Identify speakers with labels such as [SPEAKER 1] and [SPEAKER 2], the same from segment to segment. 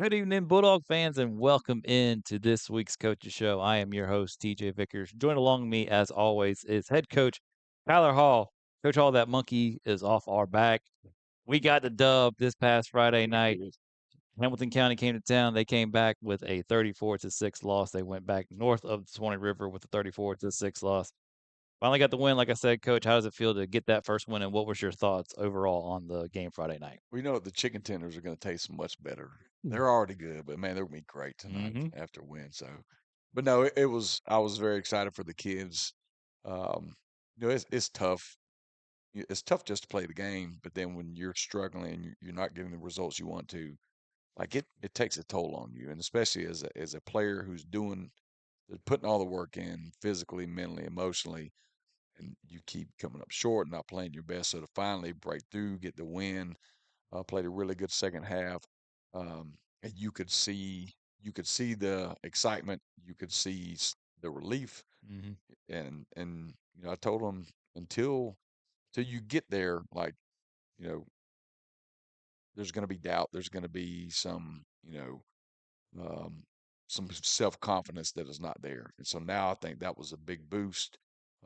[SPEAKER 1] Good evening, Bulldog fans, and welcome into this week's Coaches Show. I am your host, TJ Vickers. Joined along me, as always, is head coach Tyler Hall. Coach Hall, that monkey is off our back. We got the dub this past Friday night. Hamilton County came to town. They came back with a 34-6 loss. They went back north of the Swanee River with a 34-6 loss. Finally got the win. Like I said, Coach, how does it feel to get that first win, and what was your thoughts overall on the game Friday night?
[SPEAKER 2] We know the chicken tenders are going to taste much better. They're already good, but man, they're going to be great tonight
[SPEAKER 1] Mm-hmm.
[SPEAKER 2] after a win. So, but no, it was. I was very excited for the kids. It's tough. It's tough just to play the game, but then when you're struggling, you're not getting the results you want to. Like it takes a toll on you, and especially as a player who's putting all the work in physically, mentally, emotionally, and you keep coming up short, not playing your best. So to finally break through, get the win, played a really good second half, and you could see the excitement, you could see the relief,
[SPEAKER 1] Mm-hmm.
[SPEAKER 2] and I told them until you get there, like you know, there's going to be doubt, there's going to be um, some self confidence that is not there, and so now I think that was a big boost,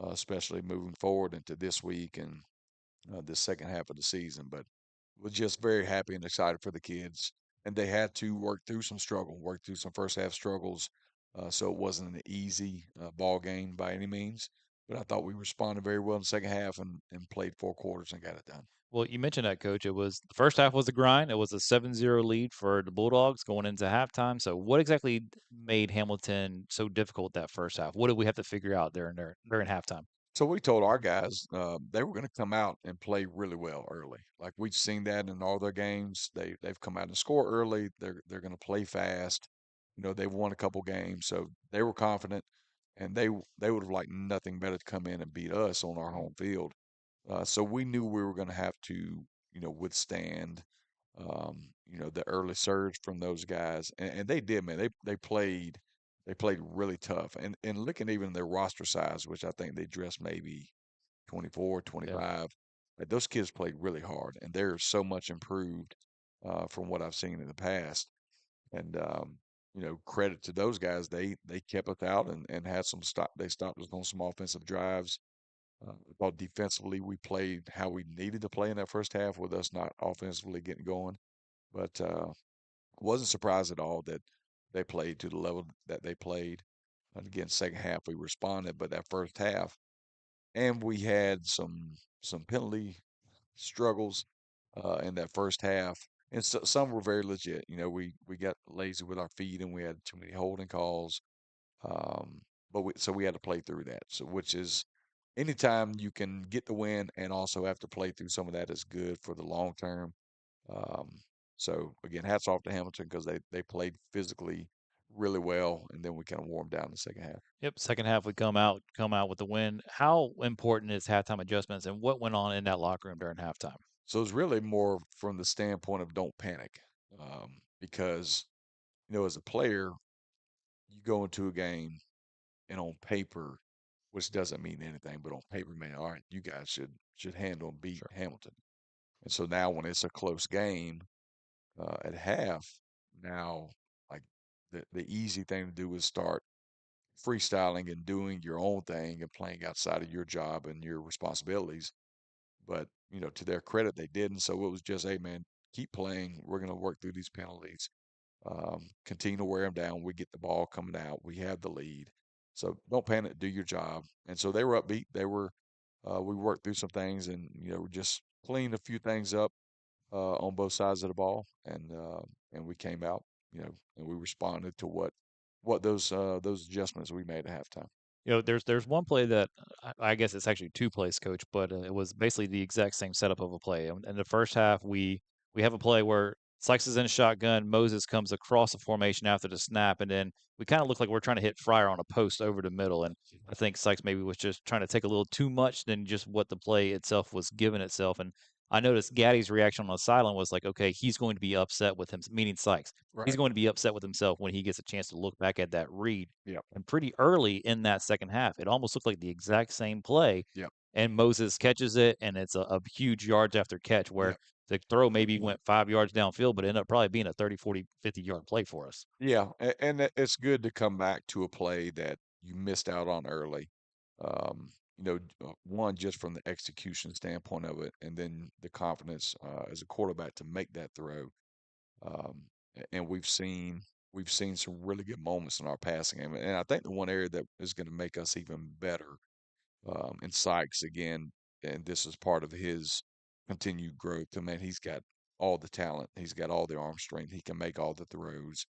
[SPEAKER 2] especially moving forward into this week and this second half of the season. But was just very happy and excited for the kids. And they had to work through some first half struggles. So it wasn't an easy ball game by any means. But I thought we responded very well in the second half and played 4 quarters and got it done.
[SPEAKER 1] Well, you mentioned that, coach. It was the first half was a grind. It was a 7-0 lead for the Bulldogs going into halftime. So what exactly made Hamilton so difficult that first half? What did we have to figure out during halftime?
[SPEAKER 2] So we told our guys they were going to come out and play really well early. Like we've seen that in all their games. They've come out and score early. They're going to play fast. They've won a couple games, so they were confident, and they would have liked nothing better to come in and beat us on our home field. So we knew we were going to have to withstand the early surge from those guys, and they did, man. They played really tough, and looking even at their roster size, which I think they dressed maybe 24,
[SPEAKER 1] Yeah.
[SPEAKER 2] 25. Those kids played really hard, and they're so much improved from what I've seen in the past. And credit to those guys, they kept us out and had some stop. They stopped us on some offensive drives. I thought defensively we played how we needed to play in that first half with us not offensively getting going. But wasn't surprised at all that they played to the level that they played. And again, second half we responded, but that first half, and we had some penalty struggles in that first half, and some were very legit. We got lazy with our feet and we had too many holding calls. Um, so we had to play through that. So which is anytime you can get the win and also have to play through some of that is good for the long term. Um, so again, hats off to Hamilton because they played physically really well, and then we kind of warmed down in the second half.
[SPEAKER 1] Yep. Second half we come out with the win. How important is halftime adjustments, and what went on in that locker room during halftime?
[SPEAKER 2] So it's really more from the standpoint of don't panic, because as a player, you go into a game and on paper, which doesn't mean anything, but on paper, man, all right, you guys should handle and beat
[SPEAKER 1] Sure.
[SPEAKER 2] Hamilton. And so now when it's a close game at half, now like the easy thing to do is start freestyling and doing your own thing and playing outside of your job and your responsibilities. But, to their credit, they didn't. So it was just, hey, man, keep playing. We're going to work through these penalties, continue to wear them down. We get the ball coming out. We have the lead. So don't panic. Do your job. And so they were upbeat. We worked through some things and, just cleaned a few things up on both sides of the ball. And we came out, and we responded to what those adjustments we made at halftime.
[SPEAKER 1] There's one play that I guess it's actually two plays, coach, but it was basically the exact same setup of a play. In the first half, we have a play where Sykes is in a shotgun, Moses comes across the formation after the snap, and then we kind of look like we're trying to hit Fryer on a post over the middle. And I think Sykes maybe was just trying to take a little too much than just what the play itself was giving itself. And I noticed Gaddy's reaction on the sideline was like, okay, he's going to be upset with him, meaning Sykes. He's
[SPEAKER 2] Right.
[SPEAKER 1] going to be upset with himself when he gets a chance to look back at that read
[SPEAKER 2] Yep.
[SPEAKER 1] and pretty early in that second half, it almost looked like the exact same play.
[SPEAKER 2] Yep.
[SPEAKER 1] and Moses catches it, and it's a huge yards after catch where
[SPEAKER 2] Yeah.
[SPEAKER 1] the throw maybe went 5 yards downfield, but ended up probably being a 30, 40, 50-yard play for us.
[SPEAKER 2] Yeah, and it's good to come back to a play that you missed out on early. One just from the execution standpoint of it, and then the confidence as a quarterback to make that throw. And we've seen some really good moments in our passing game, and I think the one area that is going to make us even better and Sykes again, and this is part of his continued growth. I mean, he's got all the talent, he's got all the arm strength, he can make all the throws.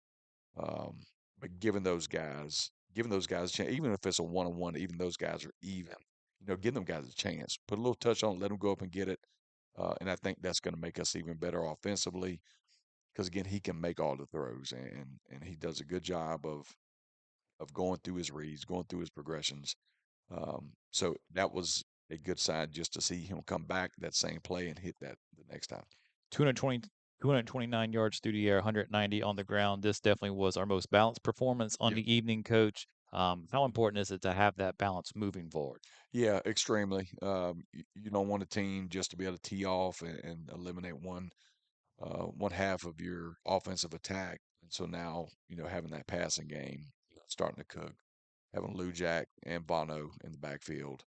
[SPEAKER 2] Um, but giving those guys a chance, even if it's a one-on-one, even those guys are even. Give them guys a chance. Put a little touch on it, let them go up and get it. And I think that's going to make us even better offensively because again, he can make all the throws and he does a good job of going through his reads, going through his progressions. So that was a good sign just to see him come back that same play and hit that the next time.
[SPEAKER 1] 220, 229 yards through the air, 190 on the ground. This definitely was our most balanced performance on
[SPEAKER 2] Yeah.
[SPEAKER 1] the evening, coach. How important is it to have that balance moving forward?
[SPEAKER 2] Yeah, extremely. You don't want a team just to be able to tee off and eliminate one half of your offensive attack. And so now, having that passing game starting to cook, having Lou Jack and Bono in the backfield.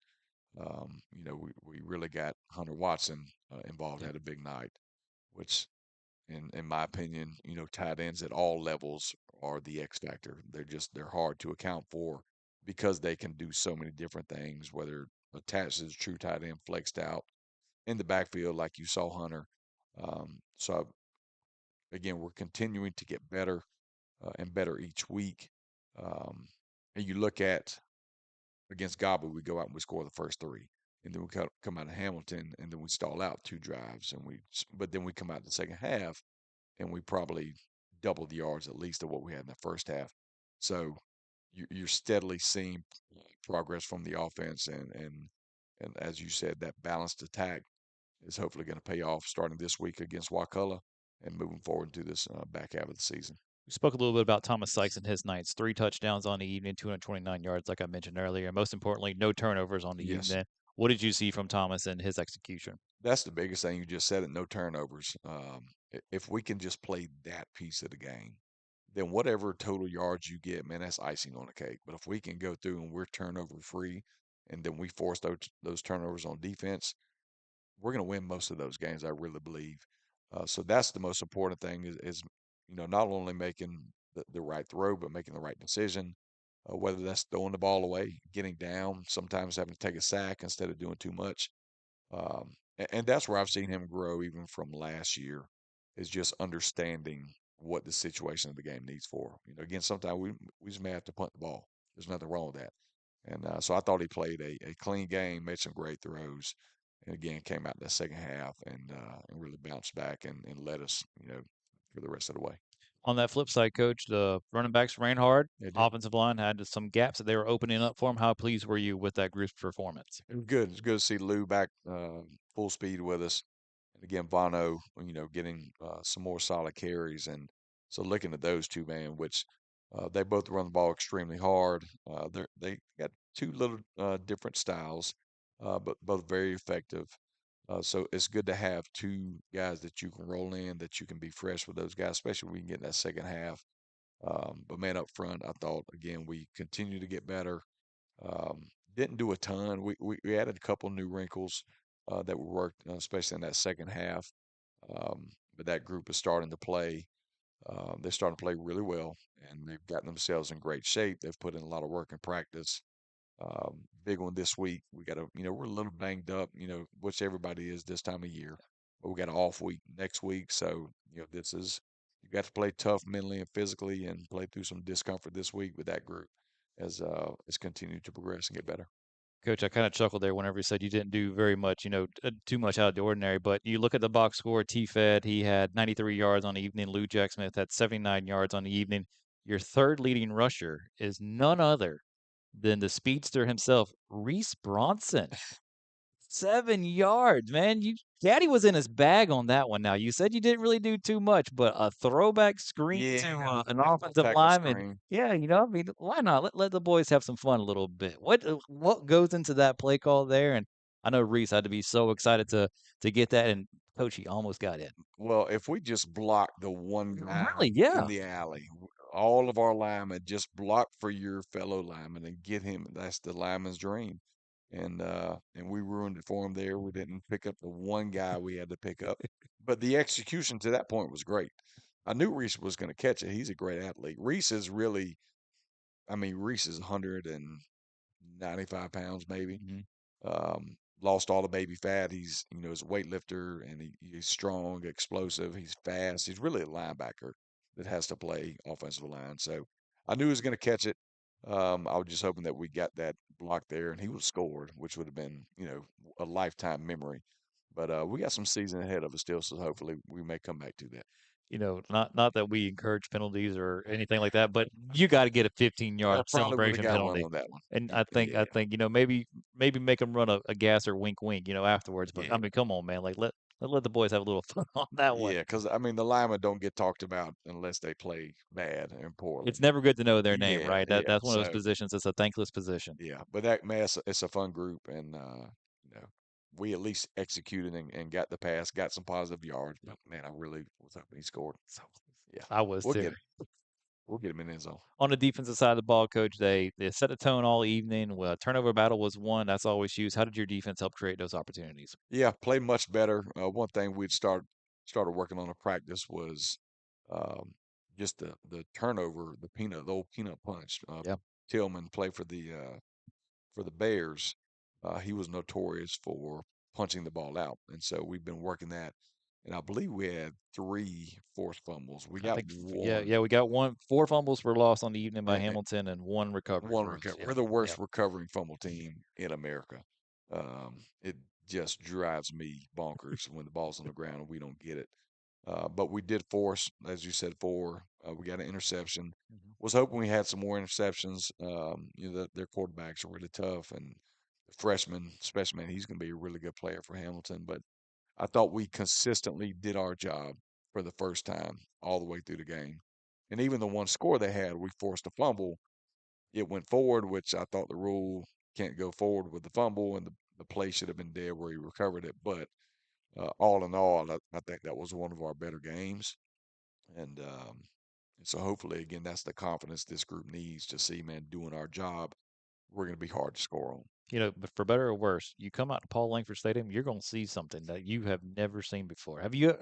[SPEAKER 2] We really got Hunter Watson involved,
[SPEAKER 1] Yeah.
[SPEAKER 2] had a big night, which in my opinion, tight ends at all levels are the X factor. They're hard to account for because they can do so many different things, whether attached as a true tight end, flexed out in the backfield like you saw Hunter. So again, we're continuing to get better and better each week. Um, and you look at against Gobble, we go out and we score the first three. And then we come out of Hamilton and then we stall out 2 drives but then we come out the second half and we probably double the yards at least of what we had in the first half. So you're steadily seeing progress from the offense, and as you said, that balanced attack is hopefully going to pay off starting this week against Wakulla and moving forward into this back half of the season.
[SPEAKER 1] We spoke a little bit about Thomas Sykes and his nights. 3 touchdowns on the evening, 229 yards, like I mentioned earlier. Most importantly, no turnovers on the
[SPEAKER 2] Yes,
[SPEAKER 1] evening. What did you see from Thomas and his execution?
[SPEAKER 2] that's the biggest thing. You just said it. No turnovers. If we can just play that piece of the game, then whatever total yards you get, man, that's icing on the cake. But if we can go through and we're turnover free, and then we force those turnovers on defense, we're going to win most of those games. I really believe. So that's the most important thing is not only making the right throw, but making the right decision. Whether that's throwing the ball away, getting down, sometimes having to take a sack instead of doing too much. And that's where I've seen him grow even from last year, is just understanding what the situation of the game needs for. Again, sometimes we just may have to punt the ball. There's nothing wrong with that. And so I thought he played a clean game, made some great throws, and again came out in the second half and really bounced back and led us, for the rest of the way.
[SPEAKER 1] On that flip side, coach, the running backs ran hard.
[SPEAKER 2] They did.
[SPEAKER 1] Offensive line had some gaps that they were opening up for him. How pleased were you with that group's performance?
[SPEAKER 2] It was good. It's good to see Lou back full speed with us. And again, Bono, getting some more solid carries. And so looking at those two, man, which they both run the ball extremely hard. They got two little different styles, but both very effective. So it's good to have two guys that you can roll in, that you can be fresh with those guys, especially when we can get in that second half. But man, up front, I thought again we continue to get better. Didn't do a ton. We added a couple new wrinkles that we worked, especially in that second half. But that group is starting to play. They're starting to play really well, and they've gotten themselves in great shape. They've put in a lot of work and practice. Big one this week. We got we're a little banged up, which everybody is this time of year. But we got an off week next week, so you got to play tough mentally and physically, and play through some discomfort this week with that group as it's continued to progress and get better.
[SPEAKER 1] Coach, I kind of chuckled there whenever you said you didn't do very much, too much out of the ordinary. But you look at the box score, T-Fed, he had 93 yards on the evening. Lou Jack Smith had 79 yards on the evening. Your third leading rusher is none other than the speedster himself, Reese Bronson. 7 yards, man. Caddy was in his bag on that one. Now you said you didn't really do too much, but a throwback screen
[SPEAKER 2] Yeah,
[SPEAKER 1] to an
[SPEAKER 2] that little
[SPEAKER 1] offensive
[SPEAKER 2] tackle
[SPEAKER 1] lineman.
[SPEAKER 2] screen.
[SPEAKER 1] Yeah, I mean, why not? Let the boys have some fun a little bit. What goes into that play call there? I know Reese had to be so excited to get that, and coach, he almost got it.
[SPEAKER 2] Well, if we just block the one guy
[SPEAKER 1] Really?
[SPEAKER 2] in
[SPEAKER 1] Yeah.
[SPEAKER 2] the alley, all of our linemen just block for your fellow lineman and get him. That's the lineman's dream. And we ruined it for him there. We didn't pick up the one guy we had to pick up, but the execution to that point was great. I knew Reese was going to catch it. He's a great athlete. Reese is really, I mean, Reese is 195 pounds maybe.
[SPEAKER 1] Mhm.
[SPEAKER 2] Lost all the baby fat. He's a weightlifter and he's strong, explosive. He's fast. He's really a linebacker that has to play offensive line. So I knew he was going to catch it. I was just hoping that we got that block there and he would have scored, which would have been, a lifetime memory. But we got some season ahead of us still, so hopefully we may come back to that.
[SPEAKER 1] Not that we encourage penalties or anything like that, but you got to get a 15-yard
[SPEAKER 2] I probably would have
[SPEAKER 1] celebration
[SPEAKER 2] got one
[SPEAKER 1] penalty.
[SPEAKER 2] on that one.
[SPEAKER 1] And I
[SPEAKER 2] Yeah,
[SPEAKER 1] think maybe make them run a gas or wink wink, afterwards. But
[SPEAKER 2] yeah,
[SPEAKER 1] I mean, come on, man, like let the boys have a little fun on that one.
[SPEAKER 2] yeah. Because I mean, the linemen don't get talked about unless they play bad and poorly.
[SPEAKER 1] It's never good to know their name,
[SPEAKER 2] Yeah,
[SPEAKER 1] right?
[SPEAKER 2] yeah.
[SPEAKER 1] That's one of those
[SPEAKER 2] So
[SPEAKER 1] positions. It's a thankless position.
[SPEAKER 2] yeah, but that mess, it's a fun group, and you know, we at least executed and got the pass, got some positive yards. But man, I really was hoping he scored. So yeah,
[SPEAKER 1] I was
[SPEAKER 2] we'll
[SPEAKER 1] too.
[SPEAKER 2] get him. We'll get him in the end zone.
[SPEAKER 1] On the defensive side of the ball, coach, they set the tone all evening. Well, turnover battle was one. That's always huge. How did your defense help create those opportunities?
[SPEAKER 2] Yeah, play much better. One thing we'd started working on in practice was um, just the turnover, the old peanut punch.
[SPEAKER 1] Yeah,
[SPEAKER 2] Tillman played for the Bears. He was notorious for punching the ball out, and so we've been working that. And I believe we had three forced fumbles. We
[SPEAKER 1] I
[SPEAKER 2] got
[SPEAKER 1] think
[SPEAKER 2] one,
[SPEAKER 1] we got four fumbles were lost on the evening by
[SPEAKER 2] and
[SPEAKER 1] Hamilton and one recovery
[SPEAKER 2] one
[SPEAKER 1] for us.
[SPEAKER 2] recovery.
[SPEAKER 1] Yeah,
[SPEAKER 2] We're the
[SPEAKER 1] yeah.
[SPEAKER 2] worst recovering fumble team in America. It just drives me bonkers when the ball's on the ground and we don't get it. But we did force, as you said, four. We got an interception.
[SPEAKER 1] Mhm.
[SPEAKER 2] Was hoping we had some more interceptions. Their quarterbacks are really tough, and the freshman, especially man, he's going to be a really good player for Hamilton. But I thought we consistently did our job for the first time all the way through the game. And even the one score they had, we forced a fumble. It went forward, which I thought the rule can't go forward with the fumble, and the play should have been dead where he recovered it. But all in all, I think that was one of our better games. And so hopefully, again, that's the confidence this group needs to see, man, doing our job. We're going to be hard to score on.
[SPEAKER 1] But for better or worse, you come out to Paul Langford Stadium, you're going to see something that you have never seen before. Have you?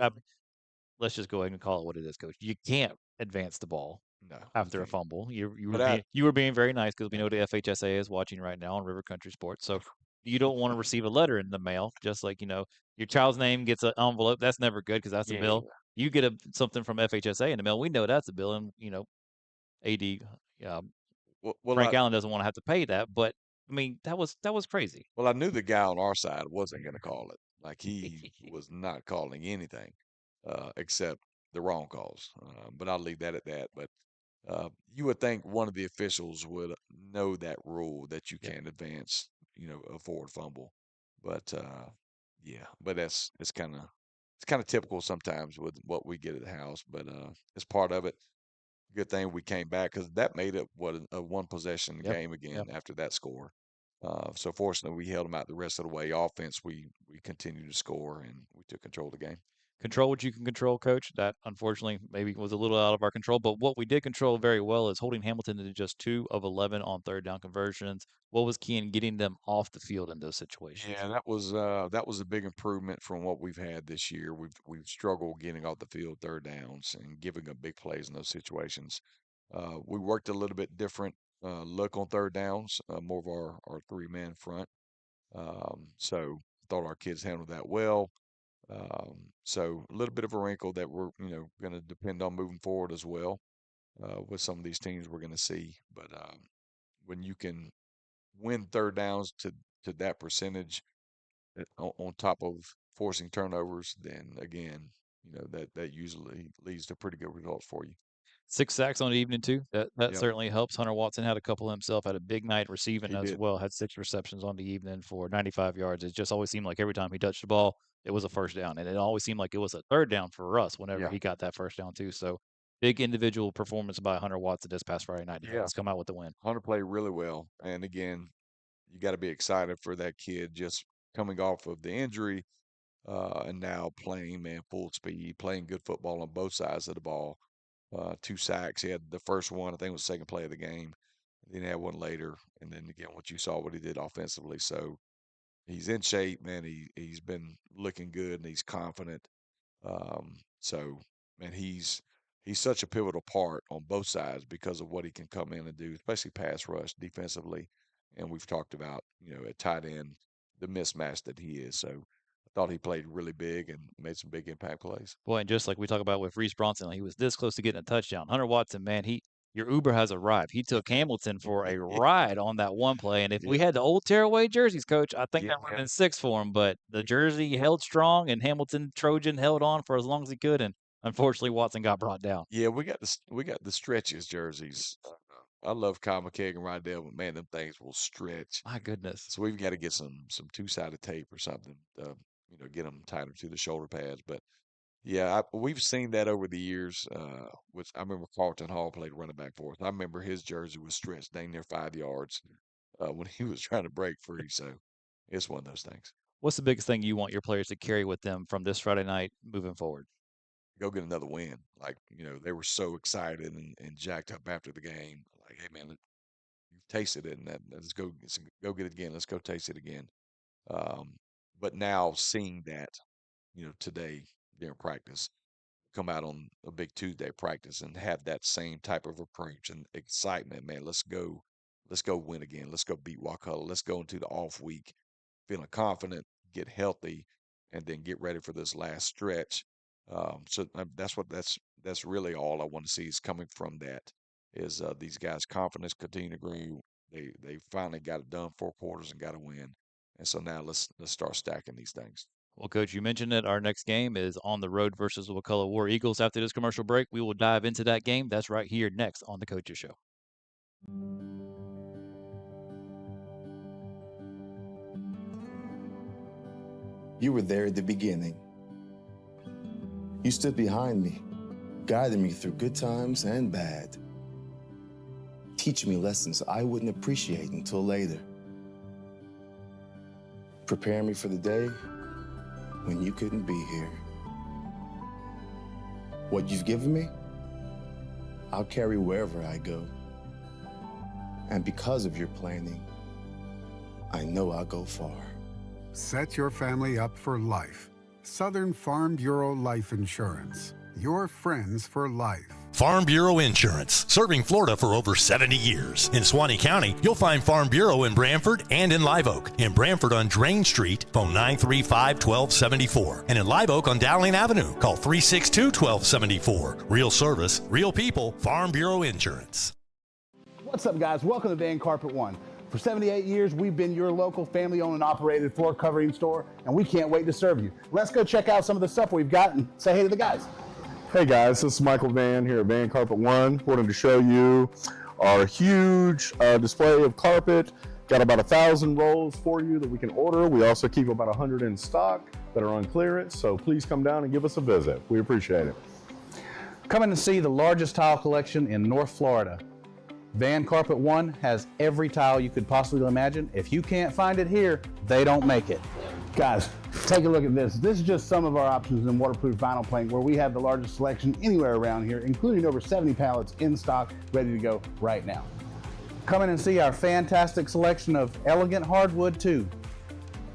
[SPEAKER 1] Let's just go ahead and call it what it is, coach. You can't advance the ball
[SPEAKER 2] No, you
[SPEAKER 1] after a
[SPEAKER 2] can't.
[SPEAKER 1] fumble.
[SPEAKER 2] But I,
[SPEAKER 1] You were being very nice because we
[SPEAKER 2] yeah,
[SPEAKER 1] know the FHSA is watching right now on River Country Sports. So you don't want to receive a letter in the mail, just like your child's name gets an envelope. That's never good because that's a
[SPEAKER 2] yeah.
[SPEAKER 1] bill. You get something from FHSA in the mail. We know that's a bill, and AD
[SPEAKER 2] Well,
[SPEAKER 1] Frank Allen doesn't want to have to pay that. But I mean, that was crazy.
[SPEAKER 2] I knew the guy on our side wasn't going to call it. Like he was not calling anything except the wrong calls. But I'll leave that at that. But you would think one of the officials would know that rule that you
[SPEAKER 1] Yeah.
[SPEAKER 2] can't advance, a forward fumble. But yeah, but it's kind of typical sometimes with what we get at the house. But it's part of it. Good thing we came back because that made it a one possession
[SPEAKER 1] Yep.
[SPEAKER 2] game again
[SPEAKER 1] Yep.
[SPEAKER 2] after that score. So fortunately, we held them out the rest of the way. Offense, we continued to score and we took control of the game.
[SPEAKER 1] Control what you can control, coach. That unfortunately maybe was a little out of our control, but what we did control very well is holding Hamilton to just 2 of 11 on third down conversions. What was key in getting them off the field in those situations?
[SPEAKER 2] Yeah, that was a big improvement from what we've had this year. We've struggled getting off the field third downs and giving up big plays in those situations. We worked a little bit different look on third downs, more of our three-man front. So thought our kids handled that well. So a little bit of a wrinkle that we're going to depend on moving forward as well with some of these teams we're going to see. But when you can win third downs to that percentage on top of forcing turnovers, then again, that usually leads to pretty good results for you.
[SPEAKER 1] 6 sacks on the evening too. That
[SPEAKER 2] Yep,
[SPEAKER 1] certainly helps. Hunter Watson had a couple himself. Had a big night receiving
[SPEAKER 2] he
[SPEAKER 1] as
[SPEAKER 2] did.
[SPEAKER 1] well. Had 6 receptions on the evening for 95 yards. It just always seemed like every time he touched the ball, it was a first down, and it always seemed like it was a third down for us whenever
[SPEAKER 2] Yeah,
[SPEAKER 1] he got that first down too. So big individual performance by Hunter Watson this past Friday night to help
[SPEAKER 2] yeah.
[SPEAKER 1] us come out with the win.
[SPEAKER 2] Hunter played really well, and again, you got to be excited for that kid just coming off of the injury, and now playing, man, full speed, playing good football on both sides of the ball. 2 sacks. He had the first one, I think it was the second play of the game. Then he had one later, and then again, what you saw, what he did offensively. So he's in shape, man. He's been looking good, and he's confident. So, man, he's such a pivotal part on both sides because of what he can come in and do, especially pass rush defensively. And we've talked about, at tight end, the mismatch that he is. So I thought he played really big and made some big impact plays.
[SPEAKER 1] Boy, and just like we talk about with Reese Bronson, he was this close to getting a touchdown. Hunter Watson, man, your Uber has arrived. He took Hamilton for a ride on that one play. And if we
[SPEAKER 2] Yeah,
[SPEAKER 1] had the old tearaway jerseys, coach, I think
[SPEAKER 2] yeah,
[SPEAKER 1] that would have been six for him. But the jersey held strong, and Hamilton Trojan held on for as long as he could. And unfortunately, Watson got brought down.
[SPEAKER 2] yeah. We got the stretches jerseys. I love Kyle McKagan and Rydell, but man, them things will stretch.
[SPEAKER 1] My goodness.
[SPEAKER 2] So we've got to get some two-sided tape or something, get them tighter to the shoulder pads. But yeah, we've seen that over the years. Which I remember Carlton Hall played running back for us. I remember his jersey was stretched dang near 5 yards when he was trying to break free. So it's one of those things.
[SPEAKER 1] What's the biggest thing you want your players to carry with them from this Friday night moving forward?
[SPEAKER 2] Go get another win. Like, they were so excited and jacked up after the game. Like, hey man, you've tasted it, and let's go get it again. Let's go taste it again. Um, but now seeing that, today during practice, come out on a big Tuesday practice and have that same type of approach and excitement, man. Let's go win again. Let's go beat Wakulla. Let's go into the off week feeling confident, get healthy, and then get ready for this last stretch. That's really all I want to see is coming from that. Is these guys' confidence continue to grow? They finally got it done 4 quarters and got a win, and so now let's start stacking these things.
[SPEAKER 1] Well, coach, you mentioned it. Our next game is on the road versus the Wakulla War Eagles. After this commercial break, we will dive into that game. That's right here next on the Coaches Show.
[SPEAKER 3] You were there at the beginning. You stood behind me, guiding me through good times and bad, teaching me lessons I wouldn't appreciate until later, preparing me for the day when you couldn't be here. What you've given me, I'll carry wherever I go. And because of your planning, I know I'll go far.
[SPEAKER 4] Set your family up for life. Southern Farm Bureau Life Insurance. Your friends for life.
[SPEAKER 5] Farm Bureau Insurance, serving Florida for over 70 years. In Suwannee County, you'll find Farm Bureau in Branford and in Live Oak. In Branford on Drain Street, phone 935-1274. And in Live Oak on Dowling Avenue, call 362-1274. Real service, real people, Farm Bureau Insurance.
[SPEAKER 6] What's up, guys? Welcome to Van Carpet One. For 78 years, we've been your local family-owned and operated floor covering store, and we can't wait to serve you. Let's go check out some of the stuff we've got and say hey to the guys.
[SPEAKER 7] Hey guys, this is Michael Van here at Van Carpet One. Wanted to show you our huge display of carpet. Got about 1,000 rolls for you that we can order. We also keep about 100 in stock that are on clearance, so please come down and give us a visit. We appreciate it.
[SPEAKER 6] Come in and see the largest tile collection in North Florida. Van Carpet One has every tile you could possibly imagine. If you can't find it here, they don't make it. Guys, take a look at this. This is just some of our options in waterproof vinyl plank, where we have the largest selection anywhere around here, including over 70 pallets in stock, ready to go right now. Come in and see our fantastic selection of elegant hardwood too,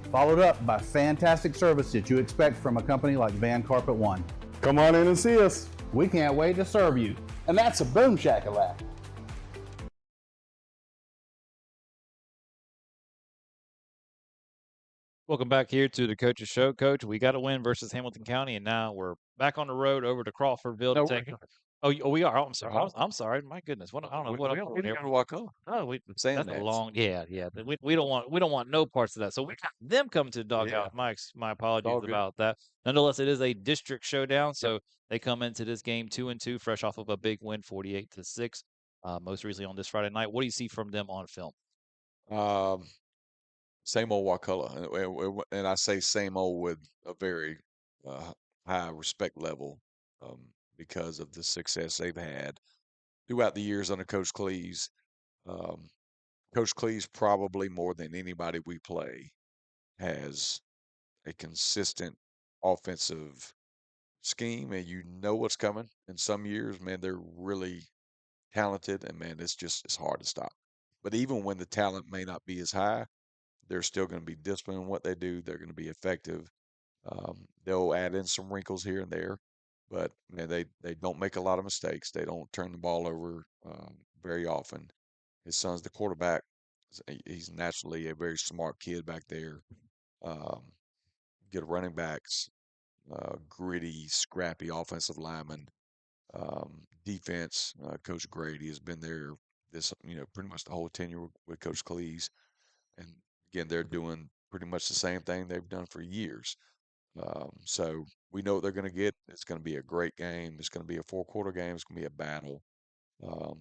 [SPEAKER 6] followed up by fantastic service that you expect from a company like Van Carpet One.
[SPEAKER 7] Come on in and see us.
[SPEAKER 6] We can't wait to serve you. And that's a boom shakalaka.
[SPEAKER 1] Welcome back here to the Coaches Show, Coach. We got a win versus Hamilton County, and now we're back on the road over to Crawfordville to
[SPEAKER 2] No,
[SPEAKER 1] take. We are. Oh, I'm sorry. I'm sorry. My goodness. What, I don't know what I'm
[SPEAKER 2] we
[SPEAKER 1] doing here.
[SPEAKER 2] got to walk up.
[SPEAKER 1] Oh,
[SPEAKER 2] I'm saying
[SPEAKER 1] that's a
[SPEAKER 2] that.
[SPEAKER 1] long. Yeah. We don't want no parts of that. So we got them coming to the doghouse. My apologies
[SPEAKER 2] all good.
[SPEAKER 1] about that. Nonetheless, it is a district showdown. So they come into this game 2-2, fresh off of a big win, 48-6. Most recently on this Friday night. What do you see from them on film?
[SPEAKER 2] Same old Wakulla, and I say same old with a very uh, high respect level, because of the success they've had throughout the years under Coach Cleese. Um, Coach Cleese probably more than anybody we play has a consistent offensive scheme, and you know what's coming. In some years, man, they're really talented, and man, it's hard to stop. But even when the talent may not be as high, they're still going to be disciplined in what they do. They're going to be effective. They'll add in some wrinkles here and there, but man, they don't make a lot of mistakes. They don't turn the ball over very often. His son's the quarterback. He's naturally a very smart kid back there. Um, Good running backs, gritty, scrappy offensive lineman. Defense, Coach Grady has been there pretty much the whole tenure with Coach Cleese. And again, they're doing pretty much the same thing they've done for years. So we know what they're going to get. It's going to be a great game. It's going to be a four-quarter game. It's going to be a battle. Um,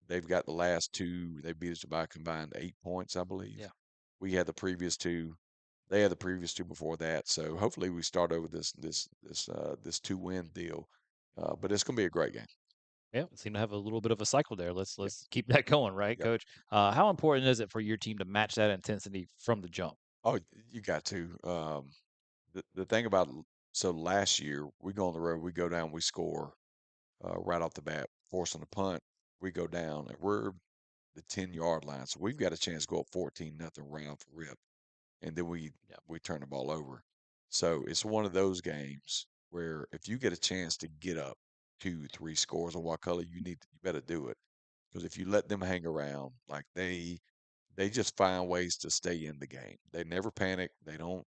[SPEAKER 2] they've got the last two. They beat us by a combined 8 points, I believe.
[SPEAKER 1] Yeah.
[SPEAKER 2] We had the previous two. They had the previous two before that. So hopefully we start over this two-win deal. But it's going to be a great game.
[SPEAKER 1] Yeah, we seem to have a little bit of a cycle there. Let's
[SPEAKER 2] Yep.
[SPEAKER 1] let's keep that going, right,
[SPEAKER 2] Yep.
[SPEAKER 1] Coach? How important is it for your team to match that intensity from the jump?
[SPEAKER 2] Oh, you got to. The thing about so last year we go on the road, we go down, we score right off the bat, forcing a punt. We go down, and we're the 10-yard line, so we've got a chance to go up 14-0 right off the rip, and then we turn the ball over. So it's one of those games where if you get a chance to get up 2, 3 scores on Wakulla, you better do it, because if you let them hang around, like they just find ways to stay in the game. They never panic. They don't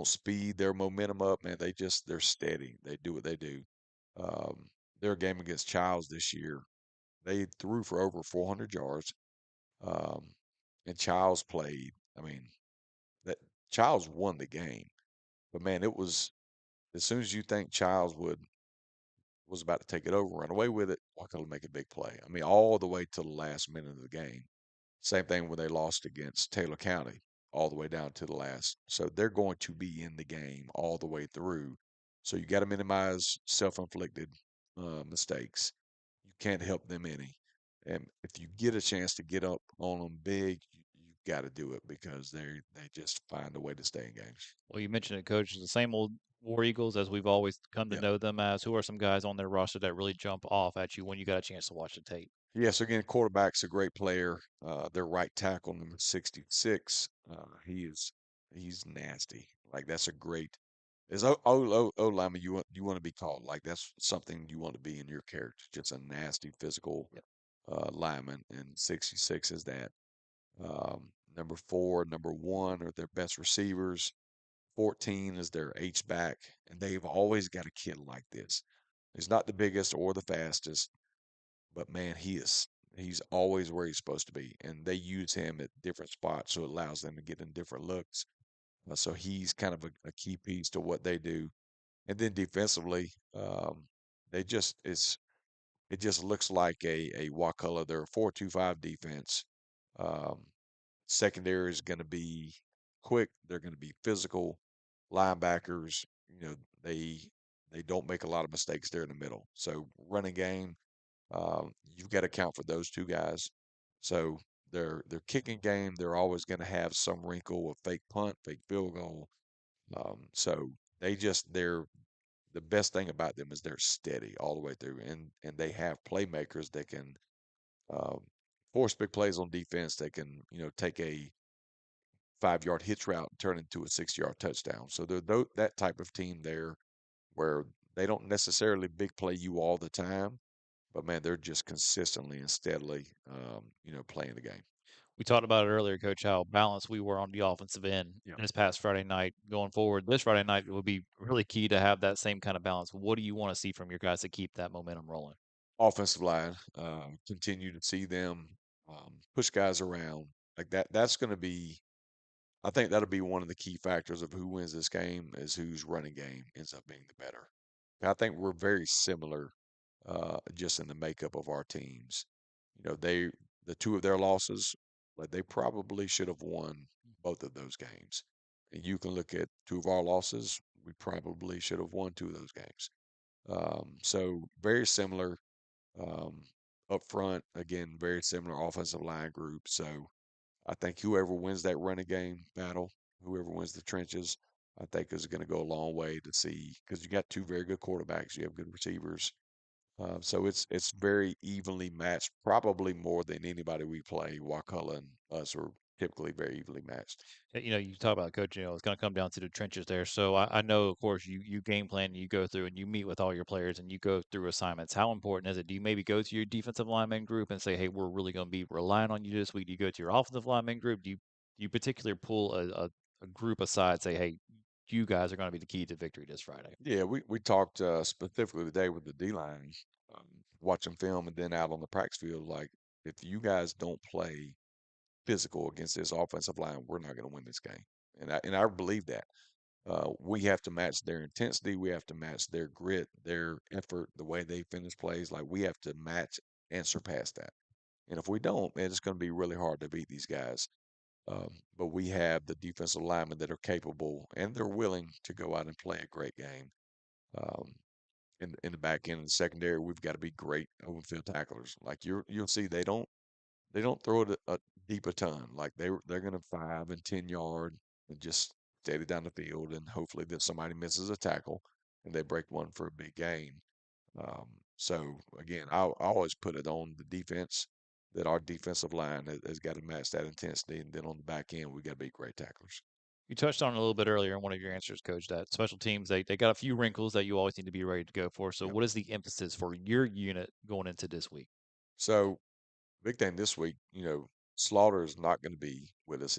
[SPEAKER 2] speed their momentum up, man. They're steady. They do what they do. Um, their game against Childs this year, they threw for over 400 yards. Um, and Childs played. I mean, that Childs won the game, but man, it was as soon as you think Childs was about to take it over, run away with it, Wakulla make a big play. I mean, all the way to the last minute of the game. Same thing when they lost against Taylor County, all the way down to the last. So they're going to be in the game all the way through. So you got to minimize self-inflicted mistakes. You can't help them any. And if you get a chance to get up on them big, you've got to do it because they just find a way to stay in games.
[SPEAKER 1] Well, you mentioned it, Coach. It's the same old War Eagles as we've always come to
[SPEAKER 2] Yeah.
[SPEAKER 1] know them as. Who are some guys on their roster that really jump off at you when you got a chance to watch the tape?
[SPEAKER 2] Yeah, so again, quarterback's a great player. Their right tackle, number 66, he's nasty. Like that's a great. As O lineman, you want to be called like that's something you want to be in your character. Just a nasty physical
[SPEAKER 1] Yep.
[SPEAKER 2] lineman, and 66 is that. Number 4, number 1 are their best receivers. 14 is their H back, and they've always got a kid like this. He's not the biggest or the fastest, but man, he's always where he's supposed to be, and they use him at different spots, so it allows them to get in different looks. So he's kind of a key piece to what they do. And then defensively, they just it just looks like a Wakulla. They're a 4-2-5 defense. Um, Secondary is going to be quick. They're going to be physical. Linebackers, you know, they don't make a lot of mistakes there in the middle. So running game, you've got to account for those two guys. So their kicking game, they're always going to have some wrinkle of fake punt, fake field goal. So they're the best thing about them is they're steady all the way through, and they have playmakers that can um, force big plays on defense. They can take a 5-yard hitch route and turn it into a 6-yard touchdown. So they're that type of team there where they don't necessarily big play you all the time, but man, they're just consistently and steadily, playing the game.
[SPEAKER 1] We talked about it earlier, Coach, how balanced we were on the offensive end
[SPEAKER 2] Yeah.
[SPEAKER 1] this past Friday night. Going forward, this Friday night will be really key to have that same kind of balance. What do you want to see from your guys to keep that momentum rolling?
[SPEAKER 2] Offensive line, continue to see them push guys around like that. That's going to be, I think that'll be one of the key factors of who wins this game is whose running game ends up being the better. I think we're very similar, just in the makeup of our teams. The two of their losses, like they probably should have won both of those games. And you can look at two of our losses, we probably should have won two of those games. So very similar. Up front, again, very similar offensive line group. So I think whoever wins that running game battle whoever wins the trenches, I think is going to go a long way to see because you got two very good quarterbacks, you have good receivers. So it's very evenly matched, probably more than anybody we play. Wakulla and us are typically very evenly matched.
[SPEAKER 1] You talk about coaching, it's going to come down to the trenches there. So I know, of course, you game plan, and you go through and you meet with all your players and you go through assignments. How important is it? Do you maybe go to your defensive lineman group and say, hey, we're really going to be relying on you this week? Do you go to your offensive lineman group? Do you particularly pull a group aside, say, hey, you guys are going to be the key to victory this Friday?
[SPEAKER 2] Yeah, we talked specifically today with the D line, um, watching film and then out on the practice field. Like, if you guys don't play physical against this offensive line, we're not going to win this game. And I believe that. We have to match their intensity. We have to match their grit, their effort, the way they finish plays. Like, we have to match and surpass that. And if we don't, man, it's going to be really hard to beat these guys. But we have the defensive linemen that are capable and they're willing to go out and play a great game. Um, in the back end and secondary, we've got to be great open field tacklers. Like, you'll see they don't throw it deep a ton. Like, they're gonna 5 and 10 yard and just steady down the field, and hopefully that somebody misses a tackle and they break one for a big gain. So again, I always put it on the defense that our defensive line has got to match that intensity, and then on the back end we got to be great tacklers.
[SPEAKER 1] You touched on it a little bit earlier in one of your answers, Coach, that special teams, they got a few wrinkles that you always need to be ready to go for. So
[SPEAKER 2] Yep.
[SPEAKER 1] what is the emphasis for your unit going into this week?
[SPEAKER 2] So big thing this week, Slaughter is not going to be with us.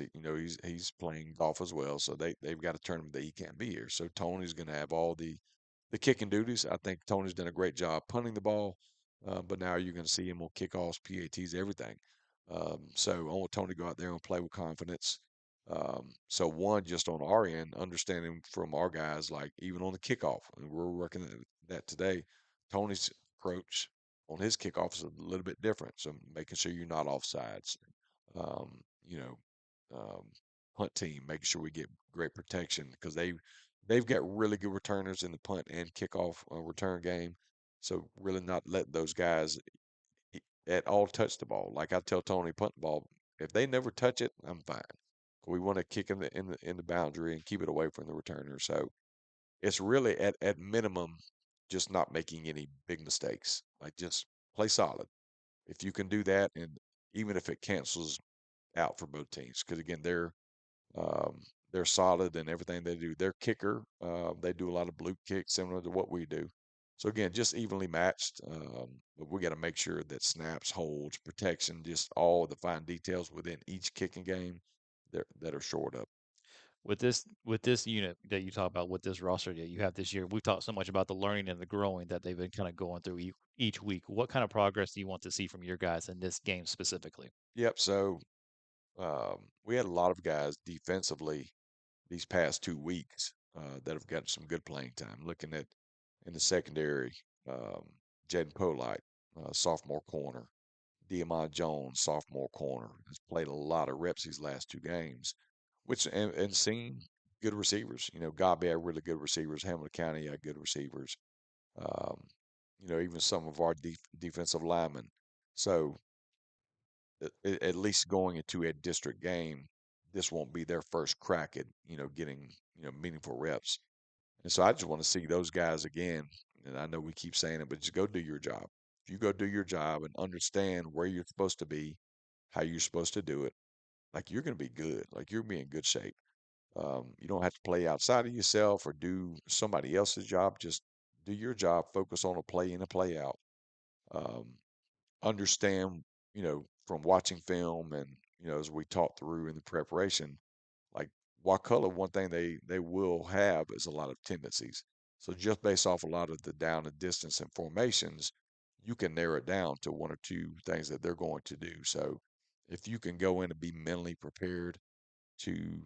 [SPEAKER 2] He's playing golf as well, so they've got a tournament that he can't be here. So Tony's going to have all the kicking duties. I think Tony's done a great job punting the ball, but now you're going to see him on kickoffs, PATs, everything. So I want Tony to go out there and play with confidence. So one, just on our end, understanding from our guys, like even on the kickoff, and we're working at that today. Tony's approach on his kickoff is a little bit different. So making sure you're not offsides. Um, you know, um, Punt team, making sure we get great protection because they've got really good returners in the punt and kickoff return game. So really not letting those guys at all touch the ball. Like I tell Tony, punt the ball. If they never touch it, I'm fine. We want to kick in the boundary and keep it away from the returner. So it's really at minimum just not making any big mistakes. Like just play solid. If you can do that, and even if it cancels out for both teams, because again um, they're solid in everything they do. Their kicker, they do a lot of blue kicks similar to what we do. So again, just evenly matched. But we got to make sure that snaps, holds, protection, just all the fine details within each kicking game that are shored up.
[SPEAKER 1] With this unit that you talk about, with this roster that you have this year, we've talked so much about the learning and the growing that they've been kind of going through each week. What kind of progress do you want to see from your guys in this game specifically?
[SPEAKER 2] Yep. So we had a lot of guys defensively these past 2 weeks that have gotten some good playing time. Looking at in the secondary, um, Jaden Polite, sophomore corner, Diamond Jones, sophomore corner, has played a lot of reps these last 2 games, which and seen good receivers. Gobby had really good receivers. Hamilton County had good receivers. Um, even some of our defensive linemen. So at least going into a district game, this won't be their first crack at getting meaningful reps. And so I just want to see those guys again. And I know we keep saying it, but just go do your job. If you go do your job and understand where you're supposed to be, how you're supposed to do it, like you're going to be good. Like you're be in good shape. You don't have to play outside of yourself or do somebody else's job. Just do your job. Focus on a play in, a play out. Um, understand, from watching film and, as we talked through in the preparation, like Wakulla, one thing they will have is a lot of tendencies. So just based off a lot of the down and distance and formations, you can narrow it down to one or two things that they're going to do. So if you can go in and be mentally prepared to,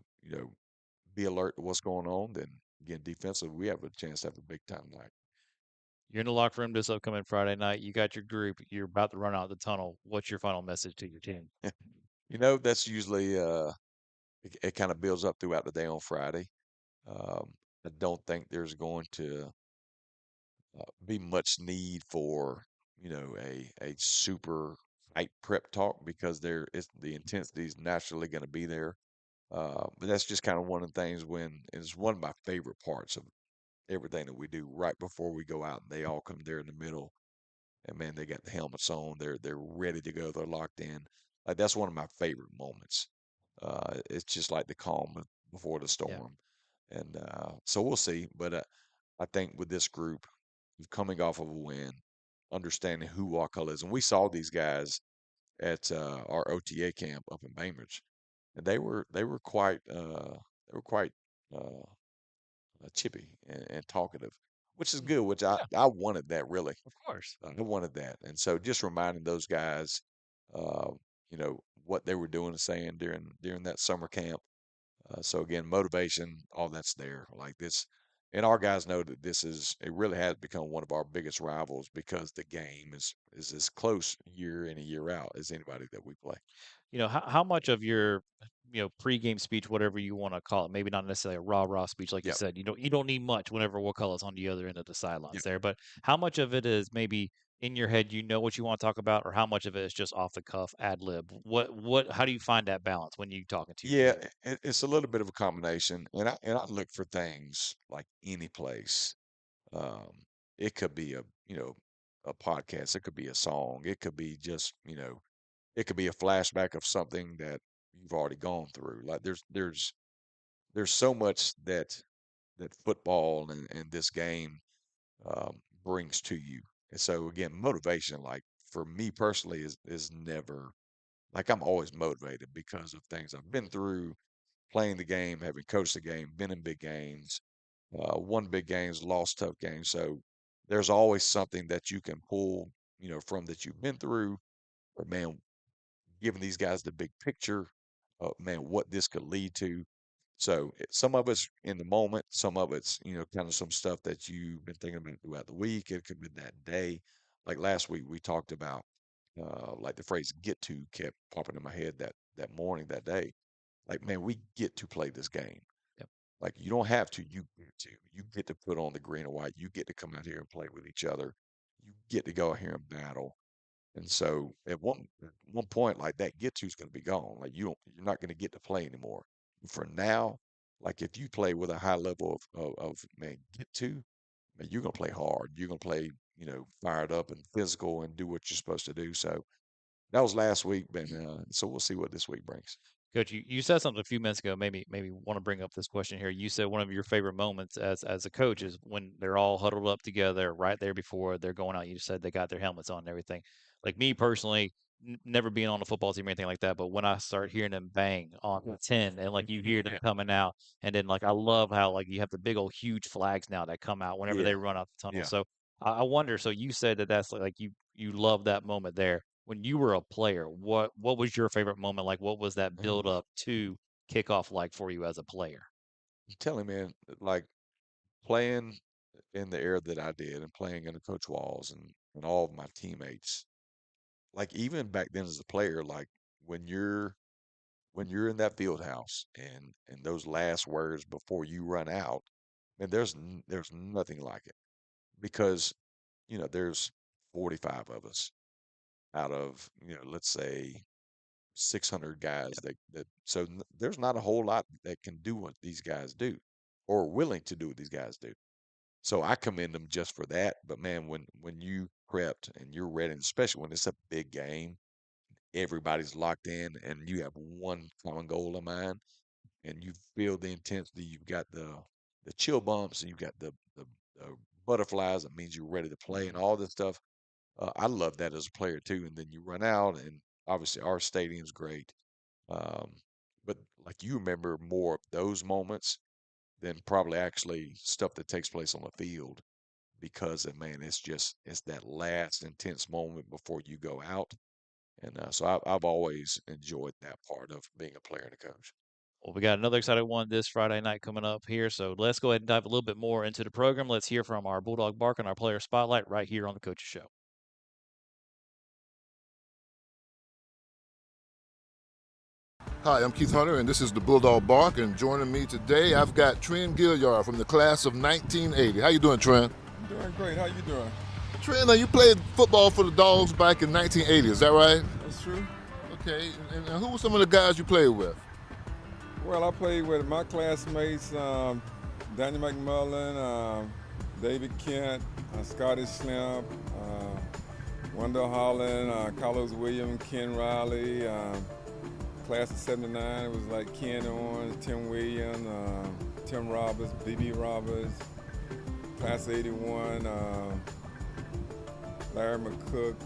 [SPEAKER 2] be alert to what's going on, then again, defensively, we have a chance to have a big time night.
[SPEAKER 1] You're in the locker room this upcoming Friday night. You got your group. You're about to run out the tunnel. What's your final message to your team?
[SPEAKER 2] That's usually it kind of builds up throughout the day on Friday. I don't think there's going to be much need for a super hype prep talk because the intensity is naturally going to be there. But that's just kind of one of the things when it's one of my favorite parts of everything that we do right before we go out. And they all come there in the middle, and man, they got the helmets on. They're ready to go. They're locked in. Like that's one of my favorite moments. It's just like the calm before the
[SPEAKER 1] Yeah.
[SPEAKER 2] storm, and so we'll see. But I think with this group, coming off of a win, understanding who Wakulla is, and we saw these guys at our OTA camp up in Bainbridge, and they were quite uh, chippy and talkative, which is good. Which
[SPEAKER 1] Yeah,
[SPEAKER 2] I wanted that really.
[SPEAKER 1] of course.
[SPEAKER 2] I wanted that, and so just reminding those guys, uh, what they were doing and saying during that summer camp. So again, motivation, all that's there. Like this, and our guys know that it really has become one of our biggest rivals because the game is as close year in and year out as anybody that we play.
[SPEAKER 1] How much of your, pregame speech, whatever you want to call it, maybe not necessarily a rah-rah speech, like you
[SPEAKER 2] Yep.
[SPEAKER 1] said, you don't need much whenever Wakulla's on the other end of the sidelines
[SPEAKER 2] Yep.
[SPEAKER 1] there, but how much of it is maybe in your head, you know what you want to talk about, or how much of it is just off the cuff, ad lib? How do you find that balance when you talking to your
[SPEAKER 2] Yeah,
[SPEAKER 1] team?
[SPEAKER 2] it's a little bit of a combination, and I look for things like any place. Um, it could be a podcast, it could be a song, it could be just it could be a flashback of something that you've already gone through. Like there's so much that football and this game brings to you. And so again, motivation, like for me personally, is never like I'm always motivated because of things I've been through, playing the game, having coached the game, been in big games, won big games, lost tough games. So there's always something that you can pull, from that you've been through. But man, giving these guys the big picture of man, what this could lead to. So some of it's in the moment, some of it's kind of some stuff that you've been thinking about throughout the week. It could be that day. Like last week, we talked about like the phrase "get to" kept popping in my head that morning, that day. Like man, we get to play this game.
[SPEAKER 1] Yep.
[SPEAKER 2] Like you don't have to, you get to. You get to put on the green and white. You get to come out here and play with each other. You get to go out here and battle. And so at one point, like that get to is going to be gone. Like you're not going to get to play anymore. For now, like if you play with a high level of man get to, man, you're going to play hard. You're going to play, fired up and physical and do what you're supposed to do. So that was last week, but so we'll see what this week brings.
[SPEAKER 1] Coach, you said something a few minutes ago. Maybe want to bring up this question here. You said one of your favorite moments as a coach is when they're all huddled up together right there before they're going out. You said they got their helmets on and everything. Like me personally, never being on the football team or anything like that, but when I start hearing them bang on the 10 and like you hear them coming out, and then like I love how like you have the big old huge flags now that come out whenever
[SPEAKER 2] Yeah,
[SPEAKER 1] they run out the tunnel.
[SPEAKER 2] yeah.
[SPEAKER 1] So I wonder. So you said that's like you love that moment there when you were a player, what was your favorite moment like? What was that build
[SPEAKER 2] Man,
[SPEAKER 1] up to kickoff like for you as a player?
[SPEAKER 2] I'm telling you, man, like playing in the era that I did and playing under Coach Walls and all of my teammates, like even back then as a player, like when you're when you're in that field house and those last words before you run out, and there's nothing like it because there's 45 of us out of let's say 600 guys that so there's not a whole lot that can do what these guys do or are willing to do what these guys do. So I commend them just for that. But man, when you prepped and you're ready, and especially when it's a big game, everybody's locked in and you have one common goal in mind and you feel the intensity, you've got the chill bumps and you've got the butterflies, that means you're ready to play and all this stuff. I love that as a player too. And then you run out and obviously our stadium's great. Um, but like you remember more of those moments than probably actually stuff that takes place on the field because man, it's that last intense moment before you go out. And so I've always enjoyed that part of being a player and a coach.
[SPEAKER 1] Well, we got another exciting one this Friday night coming up here. So let's go ahead and dive a little bit more into the program. Let's hear from our Bulldog Bark and our player spotlight right here on the Coaches Show.
[SPEAKER 8] Hi, I'm Keith Hunter, and this is the Bulldog Bark. And joining me today, I've got Trent Gilliard from the class of 1980. How you doing, Trent?
[SPEAKER 9] I'm doing great. How you doing?
[SPEAKER 8] Trent, now you played football for the Dogs back in 1980. Is that right?
[SPEAKER 9] That's true.
[SPEAKER 8] Okay. And who were some of the guys you played with?
[SPEAKER 9] Well, I played with my classmates, Danny McMullen, David Kent, Scotty Slimp, Wendell Holland, Carlos Williams, Ken Riley. Class of '79, it was like Ken Owens, Tim Williams, Tim Roberts, B.B. Roberts. Class of '81, Larry McCook,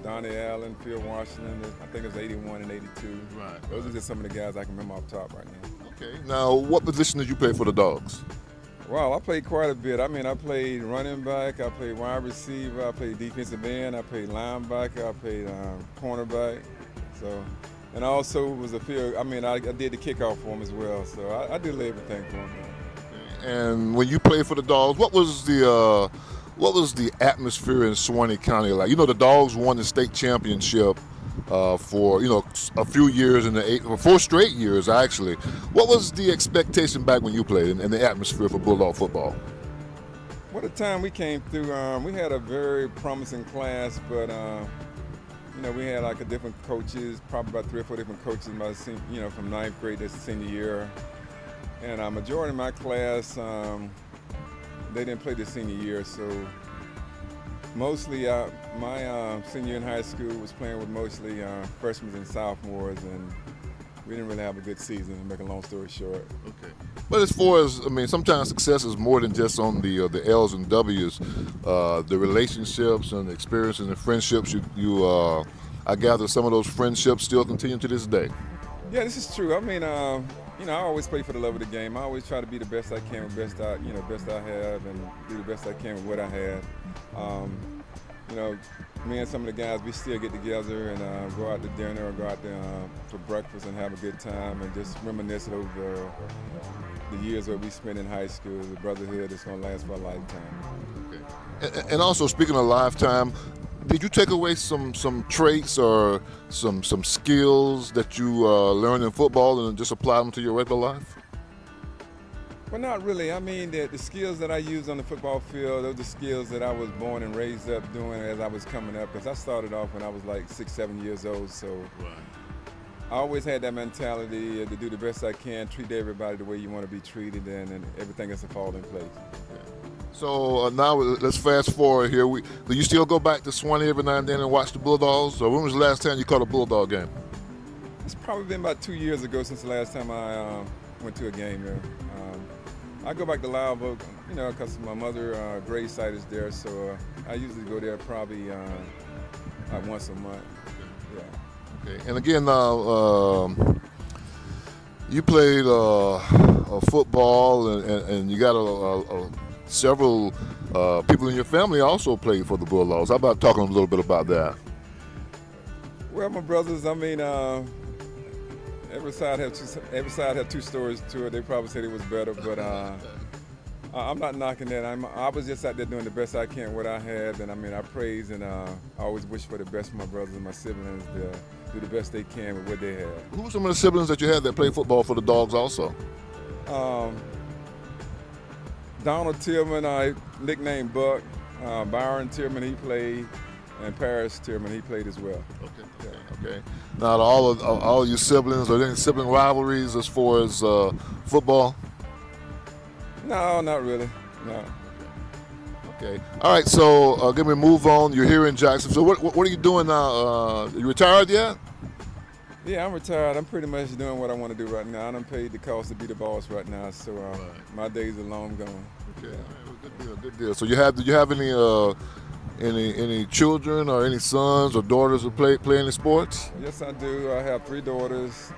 [SPEAKER 9] Donnie Allen, Phil Washington. I think it was '81 and '82.
[SPEAKER 8] Right.
[SPEAKER 9] Those are just some of the guys I can remember off the top right now.
[SPEAKER 8] Okay. Now, what position did you play for the Dogs?
[SPEAKER 9] Wow, I played quite a bit. I mean, I played running back, I played wide receiver, I played defensive end, I played linebacker, I played cornerback. So, and I also was a field. I mean, I did the kickoff for them as well. So I did everything for them.
[SPEAKER 8] And when you played for the Dogs, what was the atmosphere in Suwannee County like? You know, the Dogs won the state championship for a few years in the 4 straight years actually. What was the expectation back when you played and the atmosphere for Bulldog football?
[SPEAKER 9] Well, the time we came through, we had a very promising class, but we had like a different coaches, probably about 3 or 4 different coaches. From 9th grade to senior year. And a majority of my class, they didn't play the senior year, so mostly my senior year in high school was playing with mostly freshmen and sophomores, and we didn't really have a good season, to make a long story short. Okay.
[SPEAKER 8] But as far as, sometimes success is more than just on the L's and W's. The relationships and the experiences and friendships, I gather some of those friendships still continue to this day.
[SPEAKER 9] Yeah, this is true. I always play for the love of the game. I always try to be the best I can with best I have, and do the best I can with what I have. Me and some of the guys, we still get together and go out to dinner or go out for breakfast and have a good time and just reminisce over the years that we spent in high school. The brotherhood that's going to last for a lifetime.
[SPEAKER 8] Okay. And also, speaking of lifetime, did you take away some traits or some skills that you learned in football and just apply them to your regular life?
[SPEAKER 9] Well, not really. I mean, the skills that I use on the football field, those are the skills that I was born and raised up doing as I was coming up, because I started off when I was like 6, 7 years old. So I always had that mentality to do the best I can, treat everybody the way you want to be treated, and everything has to fall in place.
[SPEAKER 8] So now let's fast forward here. Do you still go back to Suwannee every now and then and watch the Bulldogs? Or when was the last time you caught a Bulldog game?
[SPEAKER 9] It's probably been about 2 years ago since the last time I went to a game here. I go back to Live Oak, because my mother grave site is there, so I usually go there probably like once a month. Yeah.
[SPEAKER 8] Okay. And again, you played football, and you got several people in your family also played for the Bulldogs. How about talking a little bit about that?
[SPEAKER 9] Well, my brothers, every side have 2 stories to it. They probably said it was better, but I'm not knocking that. I was just out there doing the best I can what I had, and I praise and I always wish for the best for my brothers and my siblings to do the best they can with what they have.
[SPEAKER 8] Who were some of the siblings that you had that played football for the Dogs also?
[SPEAKER 9] Donald Tillman, nicknamed Buck. Byron Tillman, he played, and Paris Tillman, he played as well.
[SPEAKER 8] Okay. Now, all your siblings, are there any sibling rivalries as far as football?
[SPEAKER 9] No, not really. No.
[SPEAKER 8] Okay. All right. So, give me a move on. You're here in Jackson. So, what are you doing now? You retired yet?
[SPEAKER 9] Yeah, I'm retired. I'm pretty much doing what I want to do right now. I done paid the cost to be the boss right now, so my days are long gone.
[SPEAKER 8] Okay. Good deal. So, do you have any children or any sons or daughters who play any sports?
[SPEAKER 9] Yes, I do. I have 3 daughters.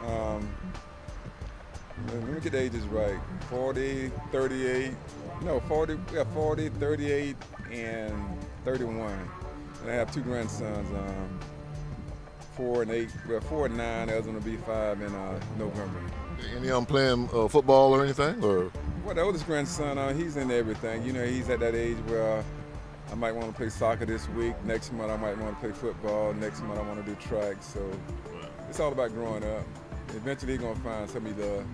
[SPEAKER 9] Let me get the ages right. 40, 38. No, 40, 38, and 31. And I have 2 grandsons. 4 and 8. Well, 4 and 9. The other one will be 5 in November.
[SPEAKER 8] Any of them playing football or anything? Or?
[SPEAKER 9] Well, the oldest grandson, he's into everything. He's at that age where I might want to play soccer this week. Next month, I might want to play football. Next month, I want to do track. So it's all about growing up. Eventually, he's going to find something he loves.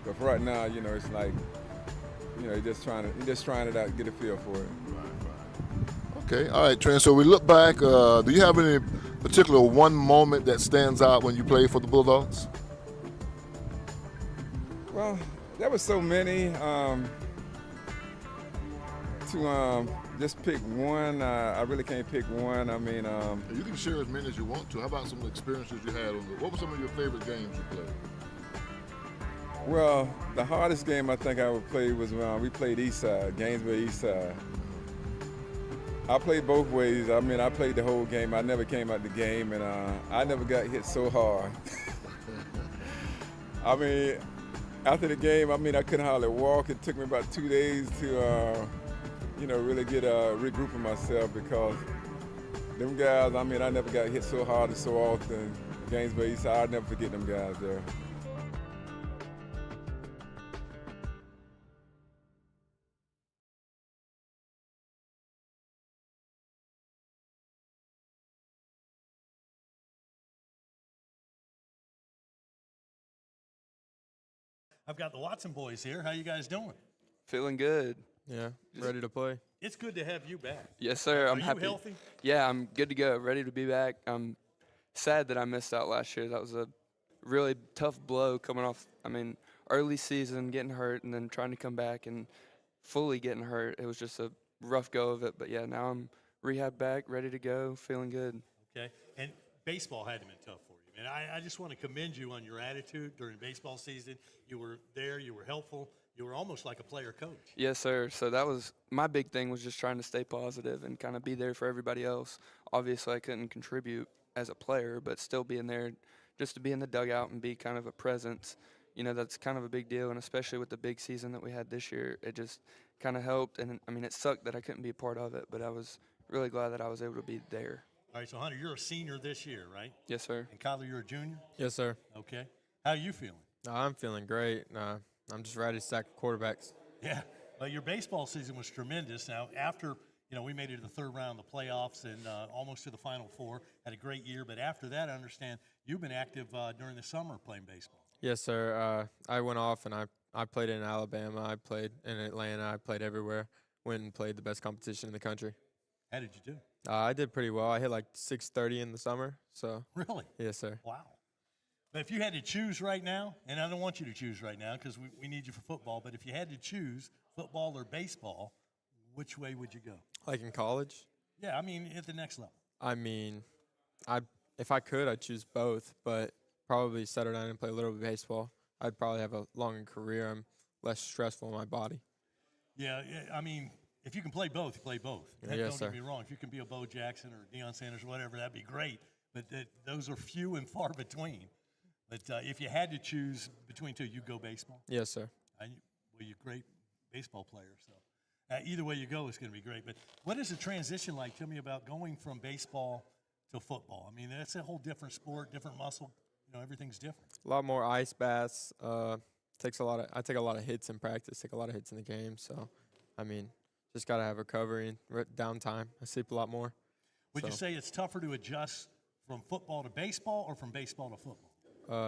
[SPEAKER 9] But for right now, it's like, he's just trying it out, get a feel for it.
[SPEAKER 8] Okay. All right, Trent. So we look back. Do you have any particular one moment that stands out when you played for the Bulldogs?
[SPEAKER 9] Well, there was so many. To just pick one, I really can't pick one. I mean,
[SPEAKER 8] You can share as many as you want to. How about some experiences you had what were some of your favorite games you played?
[SPEAKER 9] well, the hardest game I think I would play was when we played Eastside, Gainesville Eastside. I played both ways. I mean, I played the whole game. I never came out the game, and I never got hit so hard. I mean, after the game, I mean, I couldn't hardly walk. It took me about 2 days to, really get regrouping myself because them guys, I mean, I never got hit so hard and so often. Gainesville Eastside, I'll never forget them guys there.
[SPEAKER 5] I've got the Watson boys here. How you guys doing?
[SPEAKER 10] Feeling good.
[SPEAKER 11] Yeah, ready to play.
[SPEAKER 5] It's good to have you back.
[SPEAKER 10] Yes, sir. I'm
[SPEAKER 5] Are
[SPEAKER 10] happy.
[SPEAKER 5] you healthy?
[SPEAKER 10] Yeah, I'm good to go. Ready to be back. I'm sad that I missed out last year. That was a really tough blow coming off. I mean, early season, getting hurt, and then trying to come back and fully getting hurt. It was just a rough go of it. But yeah, now I'm rehab back, ready to go, feeling good.
[SPEAKER 5] Okay. And baseball had to been tough for you. And I just want to commend you on your attitude during baseball season. You were there. You were helpful. You were almost like a player coach.
[SPEAKER 10] Yes, sir. So that was my big thing, was just trying to stay positive and kind of be there for everybody else. Obviously, I couldn't contribute as a player, but still being there just to be in the dugout and be kind of a presence, that's kind of a big deal. And especially with the big season that we had this year, it just kind of helped. And I mean, it sucked that I couldn't be a part of it, but I was really glad that I was able to be there.
[SPEAKER 5] All right, so Hunter, you're a senior this year, right?
[SPEAKER 10] Yes, sir.
[SPEAKER 5] And Kyler, you're a junior?
[SPEAKER 11] Yes, sir.
[SPEAKER 5] Okay. How are you feeling?
[SPEAKER 11] I'm feeling great. I'm just ready to stack quarterbacks.
[SPEAKER 5] Yeah. Well, your baseball season was tremendous. Now, after, we made it to the third round of the playoffs and almost to the Final Four, had a great year. But after that, I understand you've been active during the summer playing baseball.
[SPEAKER 11] Yes, sir. I went off and I played in Alabama. I played in Atlanta. I played everywhere. Went and played the best competition in the country.
[SPEAKER 5] How did you do?
[SPEAKER 11] I did pretty well. I hit like 630 in the summer. So
[SPEAKER 5] Really?
[SPEAKER 11] yes, sir.
[SPEAKER 5] Wow. But if you had to choose right now, and I don't want you to choose right now because we need you for football, but if you had to choose football or baseball, which way would you go?
[SPEAKER 11] Like in college?
[SPEAKER 5] Yeah, I mean at the next level.
[SPEAKER 11] I mean, if I could, I'd choose both, but probably settle down and play a little bit of baseball. I'd probably have a longer career. I'm less stressful on my body.
[SPEAKER 5] Yeah, I mean, if you can play both, you play both.
[SPEAKER 11] Yes,
[SPEAKER 5] don't
[SPEAKER 11] sir.
[SPEAKER 5] get me wrong. If you can be a Bo Jackson or Deion Sanders or whatever, that'd be great. But those are few and far between. But if you had to choose between two, you'd go baseball.
[SPEAKER 11] Yes, sir.
[SPEAKER 5] You're a great baseball player. So either way you go, it's going to be great. But what is the transition like? Tell me about going from baseball to football. I mean, that's a whole different sport, different muscle. Everything's different.
[SPEAKER 11] A lot more ice baths. I take a lot of hits in practice. Take a lot of hits in the game. So, I mean, just gotta have recovery and downtime. I sleep a lot more.
[SPEAKER 5] Would you say it's tougher to adjust from football to baseball or from baseball to football?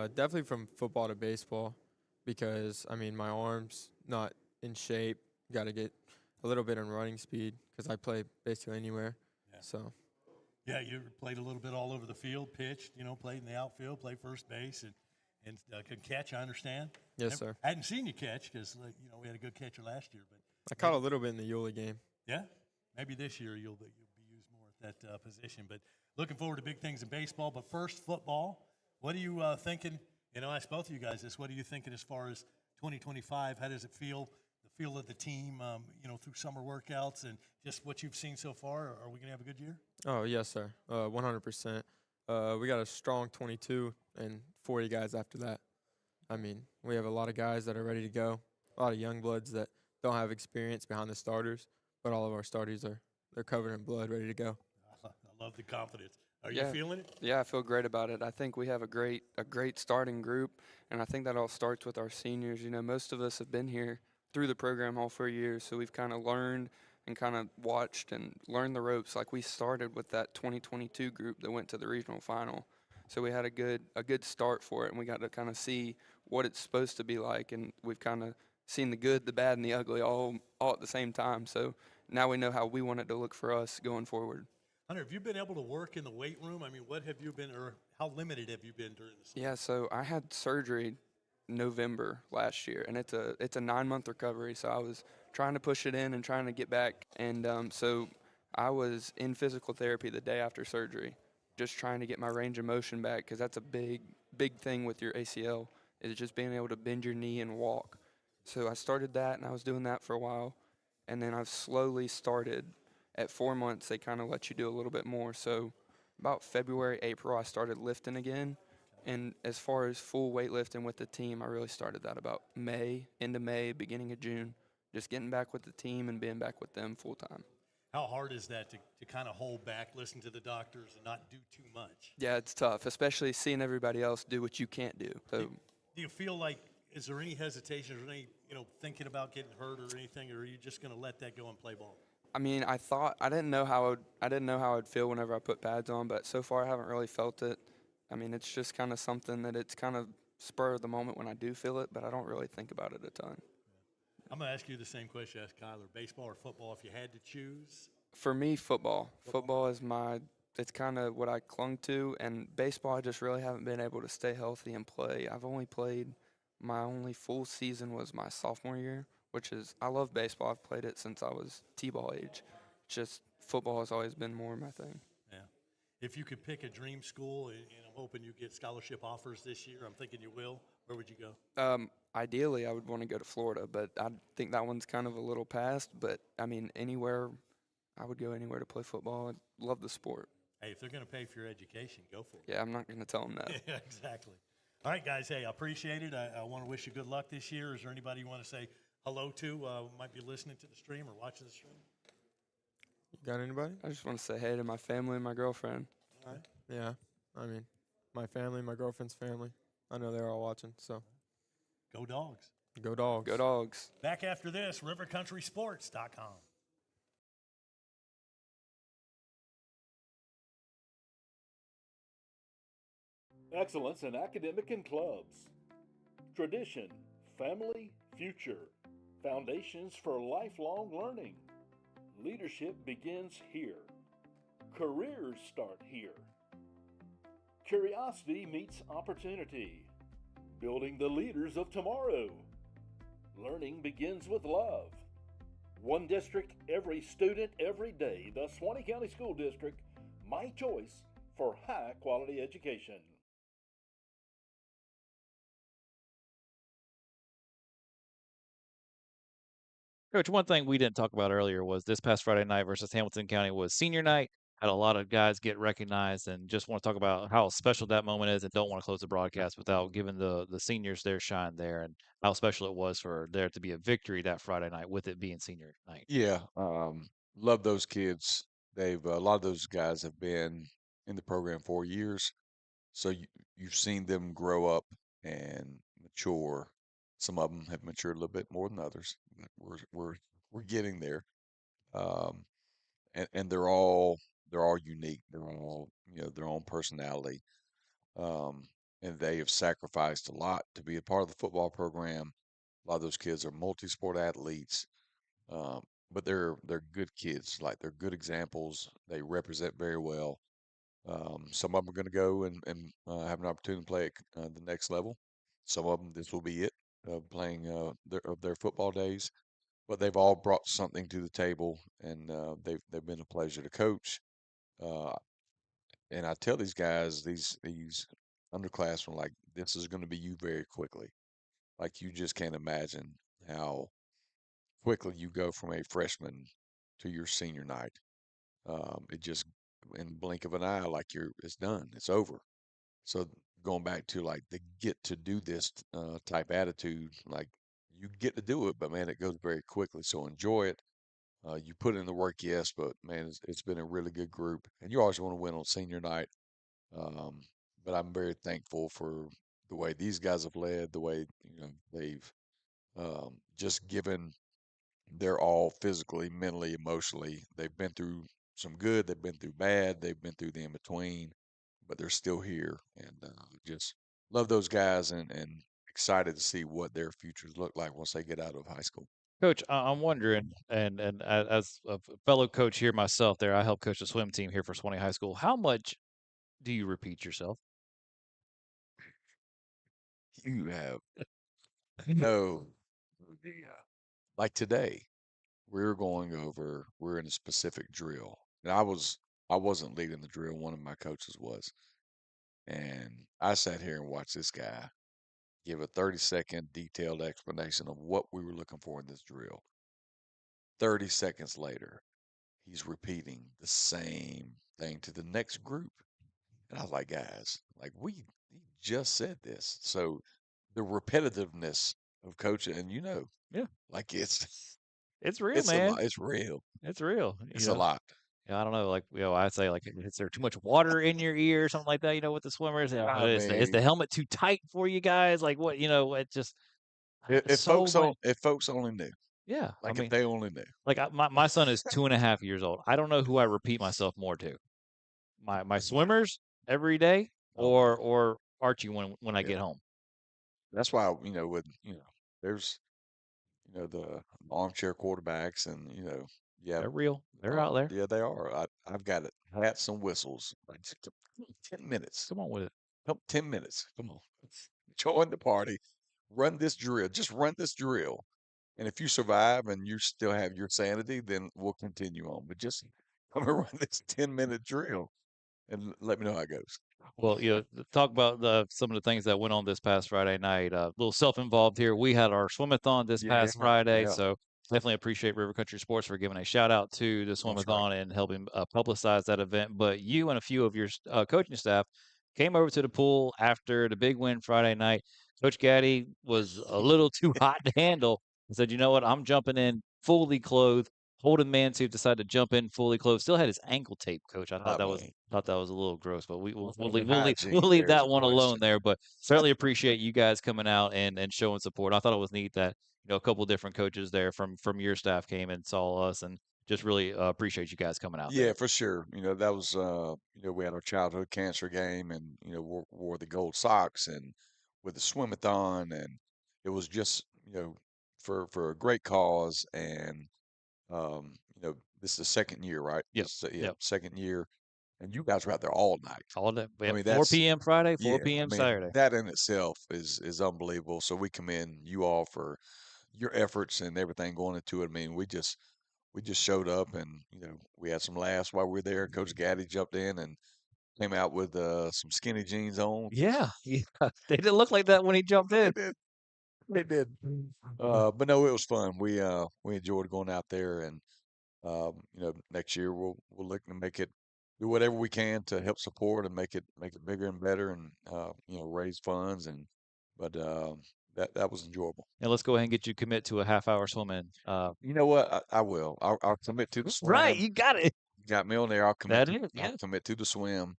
[SPEAKER 11] Definitely from football to baseball, because I mean my arms not in shape. Got to get a little bit in running speed because I play basically anywhere.
[SPEAKER 5] Yeah.
[SPEAKER 11] So.
[SPEAKER 5] Yeah, you played a little bit all over the field, pitched, played in the outfield, played first base, and could catch, I understand.
[SPEAKER 11] Yes, sir.
[SPEAKER 5] I hadn't seen you catch because, we had a good catcher last year. But
[SPEAKER 11] I caught a little bit in the Yulee game.
[SPEAKER 5] Yeah? Maybe this year you'll be used more at that position. But looking forward to big things in baseball. But first, football. What are you thinking? I asked both of you guys this. What are you thinking as far as 2025? How does it feel? The feel of the team, through summer workouts and just what you've seen so far? Are we going to have a good year?
[SPEAKER 11] Oh, yes, sir. 100%. We got a strong 22 and 40 guys after that. I mean, we have a lot of guys that are ready to go, a lot of young bloods that don't have experience behind the starters, but all of our starters they're covered in blood, ready to go.
[SPEAKER 5] I love the confidence. Are you feeling it?
[SPEAKER 10] Yeah, I feel great about it. I think we have a great starting group, and I think that all starts with our seniors. Most of us have been here through the program all 4 years, so we've kind of learned and kind of watched and learned the ropes. Like we started with that 2022 group that went to the regional final, so we had a good start for it, and we got to kind of see what it's supposed to be like, and we've kind of seen the good, the bad, and the ugly all at the same time. So now we know how we want it to look for us going forward.
[SPEAKER 5] Hunter, have you been able to work in the weight room? I mean, what have you been, or how limited have you been during the season?
[SPEAKER 10] Yeah, so I had surgery November last year, and it's a 9-month recovery. So I was trying to push it in and trying to get back, and so I was in physical therapy the day after surgery, just trying to get my range of motion back because that's a big thing with your ACL is just being able to bend your knee and walk. So I started that, and I was doing that for a while, and then I've slowly started. At 4 months, they kind of let you do a little bit more. So about February, April, I started lifting again. And as far as full weightlifting with the team, I really started that about May, end of May, beginning of June. Just getting back with the team and being back with them full time.
[SPEAKER 5] How hard is that to kind of hold back, listen to the doctors, and not do too much?
[SPEAKER 10] Yeah, it's tough, especially seeing everybody else do what you can't do. So,
[SPEAKER 5] Do you feel like, is there any hesitation or any, thinking about getting hurt or anything, or are you just going to let that go and play ball?
[SPEAKER 10] I mean, I didn't know how I'd feel whenever I put pads on, but so far I haven't really felt it. I mean, it's just kind of something that it's kind of spur of the moment when I do feel it, but I don't really think about it a ton.
[SPEAKER 5] I'm going to ask you the same question I asked Kyler. Baseball or football, if you had to choose?
[SPEAKER 10] For me, football. Football is it's kind of what I clung to, and baseball I just really haven't been able to stay healthy and play. I've only played, my only full season was my sophomore year, which is, I love baseball. I've played it since I was T-ball age. Just football has always been more my thing.
[SPEAKER 5] Yeah. If you could pick a dream school, and I'm hoping you get scholarship offers this year, I'm thinking you will, where would you go?
[SPEAKER 10] Ideally, I would want to go to Florida, but I think that one's kind of a little past. But, I mean, anywhere, I would go anywhere to play football. I love the sport.
[SPEAKER 5] Hey, if they're going to pay for your education, go for it.
[SPEAKER 10] Yeah, I'm not going to tell them no.
[SPEAKER 5] Yeah, exactly. All right, guys. Hey, I appreciate it. I want to wish you good luck this year. Is there anybody you want to say hello to might be listening to the stream or watching the stream?
[SPEAKER 11] You got anybody?
[SPEAKER 10] I just want to say hey to my family and my girlfriend.
[SPEAKER 5] All right.
[SPEAKER 11] Yeah, I mean, my family, my girlfriend's family. I know they're all watching, so.
[SPEAKER 5] Go Dogs.
[SPEAKER 11] Go Dogs.
[SPEAKER 10] Go Dogs.
[SPEAKER 5] Back after this, rivercountrysports.com.
[SPEAKER 12] Excellence in academic and clubs. Tradition, family, future. Foundations for lifelong learning. Leadership begins here. Careers start here. Curiosity meets opportunity. Building the leaders of tomorrow. Learning begins with love. One district, every student, every day. The Suwannee County School District, my choice for high quality education.
[SPEAKER 1] Coach, one thing we didn't talk about earlier was this past Friday night versus Hamilton County was senior night. Had a lot of guys get recognized, and just want to talk about how special that moment is, and don't want to close the broadcast without giving the seniors their shine there, and how special it was for there to be a victory that Friday night with it being senior night.
[SPEAKER 2] Yeah, love those kids. They've a lot of those guys have been in the program 4 years, so you've seen them grow up and mature. Some of them have matured a little bit more than others, but we're getting there. Um, and they're all unique. They're all their own personality. And they have sacrificed a lot to be a part of the football program. A lot of those kids are multi-sport athletes, um, but they're good kids. Like they're good examples. They represent very well. Some of them are going to go and have an opportunity to play at the next level. Some of them, this will be it, playing their football days. But they've all brought something to the table, and they've been a pleasure to coach. Uh, and I tell these guys, these underclassmen, like this is going to be you very quickly. Like you just can't imagine how quickly you go from a freshman to your senior night. It just in the blink of an eye, like it's done, it's over. So going back to like the get to do this type attitude, like you get to do it, but man, it goes very quickly. So enjoy it. You put in the work, yes, but man, it's been a really good group, and you always want to win on senior night. Um, but I'm very thankful for the way these guys have led, the way they've just given their all physically, mentally, emotionally. They've been through some good, they've been through bad, they've been through the in between, but they're still here, and just love those guys and excited to see what their futures look like once they get out of high school.
[SPEAKER 1] Coach, I'm wondering, and as a fellow coach here myself, there I help coach the swim team here for Swanee High School. How much do you repeat yourself?
[SPEAKER 2] You have No, like today, we're in a specific drill, and I wasn't leading the drill. One of my coaches was, and I sat here and watched this guy give a 30-second detailed explanation of what we were looking for in this drill. 30 seconds later, he's repeating the same thing to the next group. And I was like, guys, like he just said this. So the repetitiveness of coaching, and
[SPEAKER 1] Yeah.
[SPEAKER 2] like
[SPEAKER 1] It's real,
[SPEAKER 2] it's a
[SPEAKER 1] man.
[SPEAKER 2] lot. It's real.
[SPEAKER 1] It's real.
[SPEAKER 2] It's a lot.
[SPEAKER 1] Yeah, I don't know. Like, I'd say, like, is there too much water in your ear or something like that? With the swimmers,
[SPEAKER 2] I
[SPEAKER 1] is the
[SPEAKER 2] mean,
[SPEAKER 1] helmet too tight for you guys? Like, what? It just
[SPEAKER 2] if
[SPEAKER 1] so much.
[SPEAKER 2] if folks only knew,
[SPEAKER 1] Yeah, I
[SPEAKER 2] like if
[SPEAKER 1] mean,
[SPEAKER 2] they only knew.
[SPEAKER 1] like my son is 2.5 years old. I don't know who I repeat myself more to. My swimmers every day,
[SPEAKER 2] Oh man,
[SPEAKER 1] or Archie when I
[SPEAKER 2] yeah.
[SPEAKER 1] get home.
[SPEAKER 2] That's why there's the armchair quarterbacks, and yeah,
[SPEAKER 1] They're real. They're out there.
[SPEAKER 2] yeah, they are. I've got it. Hats and whistles. Like just 10 minutes.
[SPEAKER 1] Come on with it.
[SPEAKER 2] Come 10 minutes. Come on. Join the party. Run this drill. Just run this drill. And if you survive and you still have your sanity, then we'll continue on. But just come and run this 10-minute drill and let me know how it goes.
[SPEAKER 1] Well, talk about some of the things that went on this past Friday night. A little self-involved here. We had our swimathon this
[SPEAKER 2] Yeah,
[SPEAKER 1] past Friday,
[SPEAKER 2] yeah,
[SPEAKER 1] so definitely appreciate River Country Sports for giving a shout out to the
[SPEAKER 2] that's right.
[SPEAKER 1] swimathon and helping publicize that event. But you and a few of your coaching staff came over to the pool after the big win Friday night. Coach Gaddy was a little too hot to handle and said, "You know what? I'm jumping in fully clothed." Holden Mansfield decided to jump in fully clothed. Still had his ankle tape, Coach. I
[SPEAKER 2] I mean,
[SPEAKER 1] thought that was a little gross, but we'll
[SPEAKER 2] hygiene,
[SPEAKER 1] leave
[SPEAKER 2] there's
[SPEAKER 1] that
[SPEAKER 2] a
[SPEAKER 1] one alone
[SPEAKER 2] question.
[SPEAKER 1] there. But certainly appreciate you guys coming out and showing support. I thought it was neat that a couple different coaches there from your staff came and saw us, and just really appreciate you guys coming out
[SPEAKER 2] Yeah,
[SPEAKER 1] there.
[SPEAKER 2] for sure. That was we had our childhood cancer game, and wore the gold socks, and with the swimathon, and it was just for a great cause. And this is the second year, right?
[SPEAKER 1] Yep,
[SPEAKER 2] Yeah,
[SPEAKER 1] yep.
[SPEAKER 2] second year, and you guys were out there all night.
[SPEAKER 1] All day.
[SPEAKER 2] I
[SPEAKER 1] Yep.
[SPEAKER 2] mean,
[SPEAKER 1] 4 p.m. Friday, 4
[SPEAKER 2] yeah, I
[SPEAKER 1] p.m.
[SPEAKER 2] mean,
[SPEAKER 1] Saturday.
[SPEAKER 2] that in itself is unbelievable. So we commend you all for your efforts and everything going into it. I mean, we just showed up, and we had some laughs while we were there. Coach Gaddy jumped in and came out with some skinny jeans on.
[SPEAKER 1] Yeah, yeah. They didn't look like that when he jumped
[SPEAKER 2] They
[SPEAKER 1] in.
[SPEAKER 2] did. They did. But no, it was fun. We enjoyed going out there, and next year we'll look to do whatever we can to help support and make it bigger and better, and raise funds. But that was enjoyable.
[SPEAKER 1] And let's go ahead and get you commit to a half-hour swimming.
[SPEAKER 2] You know what? I will. I'll commit to the
[SPEAKER 1] Right,
[SPEAKER 2] swim.
[SPEAKER 1] you got it.
[SPEAKER 2] Got me on there.
[SPEAKER 1] That is, yeah.
[SPEAKER 2] I'll commit to the swim.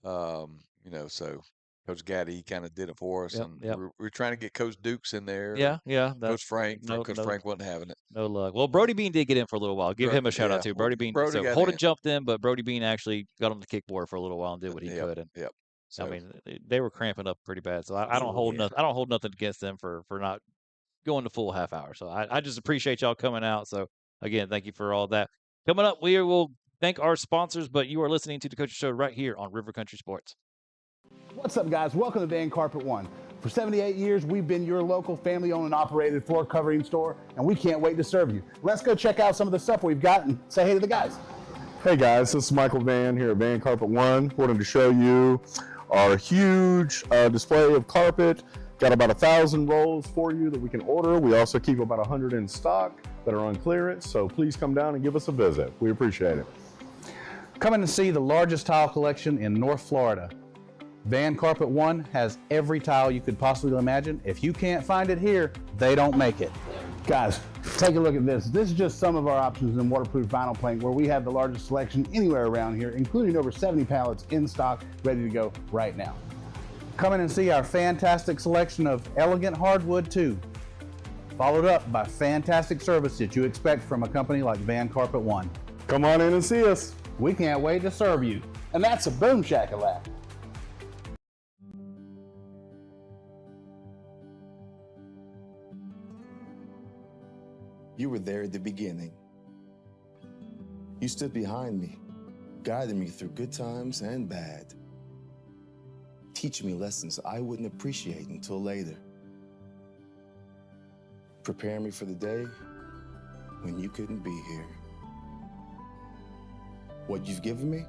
[SPEAKER 2] So Coach Gaddy, he kind of did it for us,
[SPEAKER 1] Yep,
[SPEAKER 2] and
[SPEAKER 1] yep.
[SPEAKER 2] we're trying to get Coach Dukes in there,
[SPEAKER 1] Yeah,
[SPEAKER 2] and
[SPEAKER 1] yeah.
[SPEAKER 2] Coach Frank.
[SPEAKER 1] No,
[SPEAKER 2] Coach
[SPEAKER 1] no,
[SPEAKER 2] Frank wasn't having it.
[SPEAKER 1] no luck. Well, Brody Bean did get in for a little while. Give him a shout out
[SPEAKER 2] Yeah,
[SPEAKER 1] too.
[SPEAKER 2] well,
[SPEAKER 1] Brody Bean.
[SPEAKER 2] Brody
[SPEAKER 1] So
[SPEAKER 2] got
[SPEAKER 1] Holden
[SPEAKER 2] in.
[SPEAKER 1] jumped in, but Brody Bean actually got on the kickboard for a little while and did what he
[SPEAKER 2] Yep,
[SPEAKER 1] could. And
[SPEAKER 2] yep.
[SPEAKER 1] I
[SPEAKER 2] So
[SPEAKER 1] mean, they were cramping up pretty bad. So I don't hold
[SPEAKER 2] yeah,
[SPEAKER 1] nothing. I don't hold nothing against them for not going the full half hour. So I just appreciate y'all coming out. So again, thank you for all that. Coming up, we will thank our sponsors, but you are listening to the Coach Show right here on River Country Sports.
[SPEAKER 6] What's up, guys? Welcome to Van Carpet One. For 78 years, we've been your local family-owned and operated floor covering store, and we can't wait to serve you. Let's go check out some of the stuff we've got and say hey to the guys.
[SPEAKER 7] Hey guys, this is Michael Van here at Van Carpet One. Wanted to show you our huge display of carpet. Got about 1,000 rolls for you that we can order. We also keep about 100 in stock that are on clearance, so please come down and give us a visit. We appreciate it.
[SPEAKER 6] Come in and see the largest tile collection in North Florida. Van Carpet One has every tile you could possibly imagine. If you can't find it here, they don't make it. Guys, take a look at this. This is just some of our options in waterproof vinyl plank, where we have the largest selection anywhere around here, including over 70 pallets in stock, ready to go right now. Come in and see our fantastic selection of elegant hardwood too, followed up by fantastic service that you expect from a company like Van Carpet One.
[SPEAKER 7] Come on in and see us.
[SPEAKER 6] We can't wait to serve you. And that's a boom shakalaka.
[SPEAKER 3] You were there at the beginning. You stood behind me, guiding me through good times and bad, teaching me lessons I wouldn't appreciate until later. preparing me for the day when you couldn't be here. What you've given me,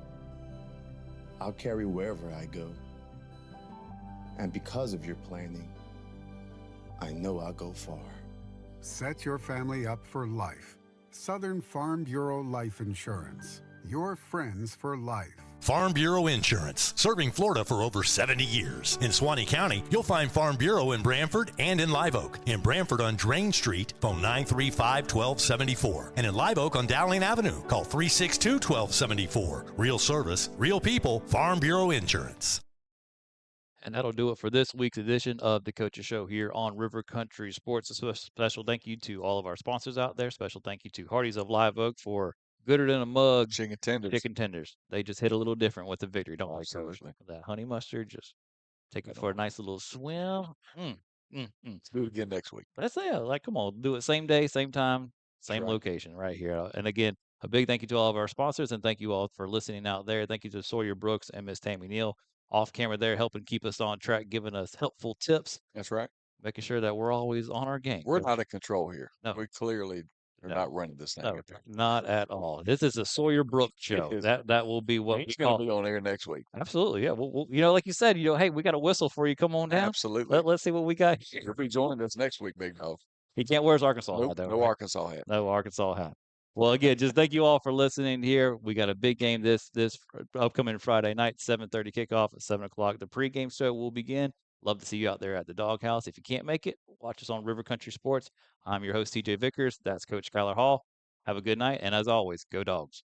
[SPEAKER 3] I'll carry wherever I go. And because of your planning, I know I'll go far.
[SPEAKER 4] Set your family up for life. Southern Farm Bureau Life Insurance. Your friends for life.
[SPEAKER 5] Farm Bureau Insurance, serving Florida for over 70 years. In Suwannee County, you'll find Farm Bureau in Branford and in Live Oak. In Branford on Drain Street, phone 935-1274. And in Live Oak on Dowling Avenue, call 362-1274. Real service, real people, Farm Bureau Insurance.
[SPEAKER 1] And that'll do it for this week's edition of the Coaches Show here on River Country Sports. A special thank you to all of our sponsors out there. Special thank you to Hardee's of Live Oak for gooder than a mug
[SPEAKER 2] Chicken tenders.
[SPEAKER 1] chicken tenders. They just hit a little different with the victory, don't they, Coach?
[SPEAKER 2] Absolutely.
[SPEAKER 1] That honey mustard, just take it for a nice little swim.
[SPEAKER 2] Let's do it again next week.
[SPEAKER 1] That's it. Like, come on, do it same day, same time, same
[SPEAKER 2] right.
[SPEAKER 1] location right here. And again, a big thank you to all of our sponsors, and thank you all for listening out there. Thank you to Sawyer Brooks and Miss Tammy Neal off camera there, helping keep us on track, giving us helpful tips,
[SPEAKER 2] That's right.
[SPEAKER 1] making sure that we're always on our game.
[SPEAKER 2] We're
[SPEAKER 1] Coach.
[SPEAKER 2] not in control here.
[SPEAKER 1] No.
[SPEAKER 2] We clearly are
[SPEAKER 1] No.
[SPEAKER 2] not running this thing.
[SPEAKER 1] No, not at all. This is a Sawyer Brooks show.
[SPEAKER 2] is.
[SPEAKER 1] That will be what we
[SPEAKER 2] He's going
[SPEAKER 1] call.
[SPEAKER 2] to be on air next week.
[SPEAKER 1] Absolutely, yeah. Well, like you said, hey, we got a whistle for you. Come on down.
[SPEAKER 2] Absolutely.
[SPEAKER 1] Let's see what we got here.
[SPEAKER 2] He'll be joining us next week, Big Dog.
[SPEAKER 1] He can't wear his Arkansas
[SPEAKER 2] Nope,
[SPEAKER 1] hat, though.
[SPEAKER 2] no
[SPEAKER 1] right?
[SPEAKER 2] Arkansas hat.
[SPEAKER 1] No Arkansas hat. Well, again, just thank you all for listening here. We got a big game this upcoming Friday night, 7:30 kickoff at 7 o'clock. The pregame show will begin. Love to see you out there at the Doghouse. If you can't make it, watch us on River Country Sports. I'm your host, TJ Vickers. That's Coach Skylar Hall. Have a good night, and as always, go Dogs.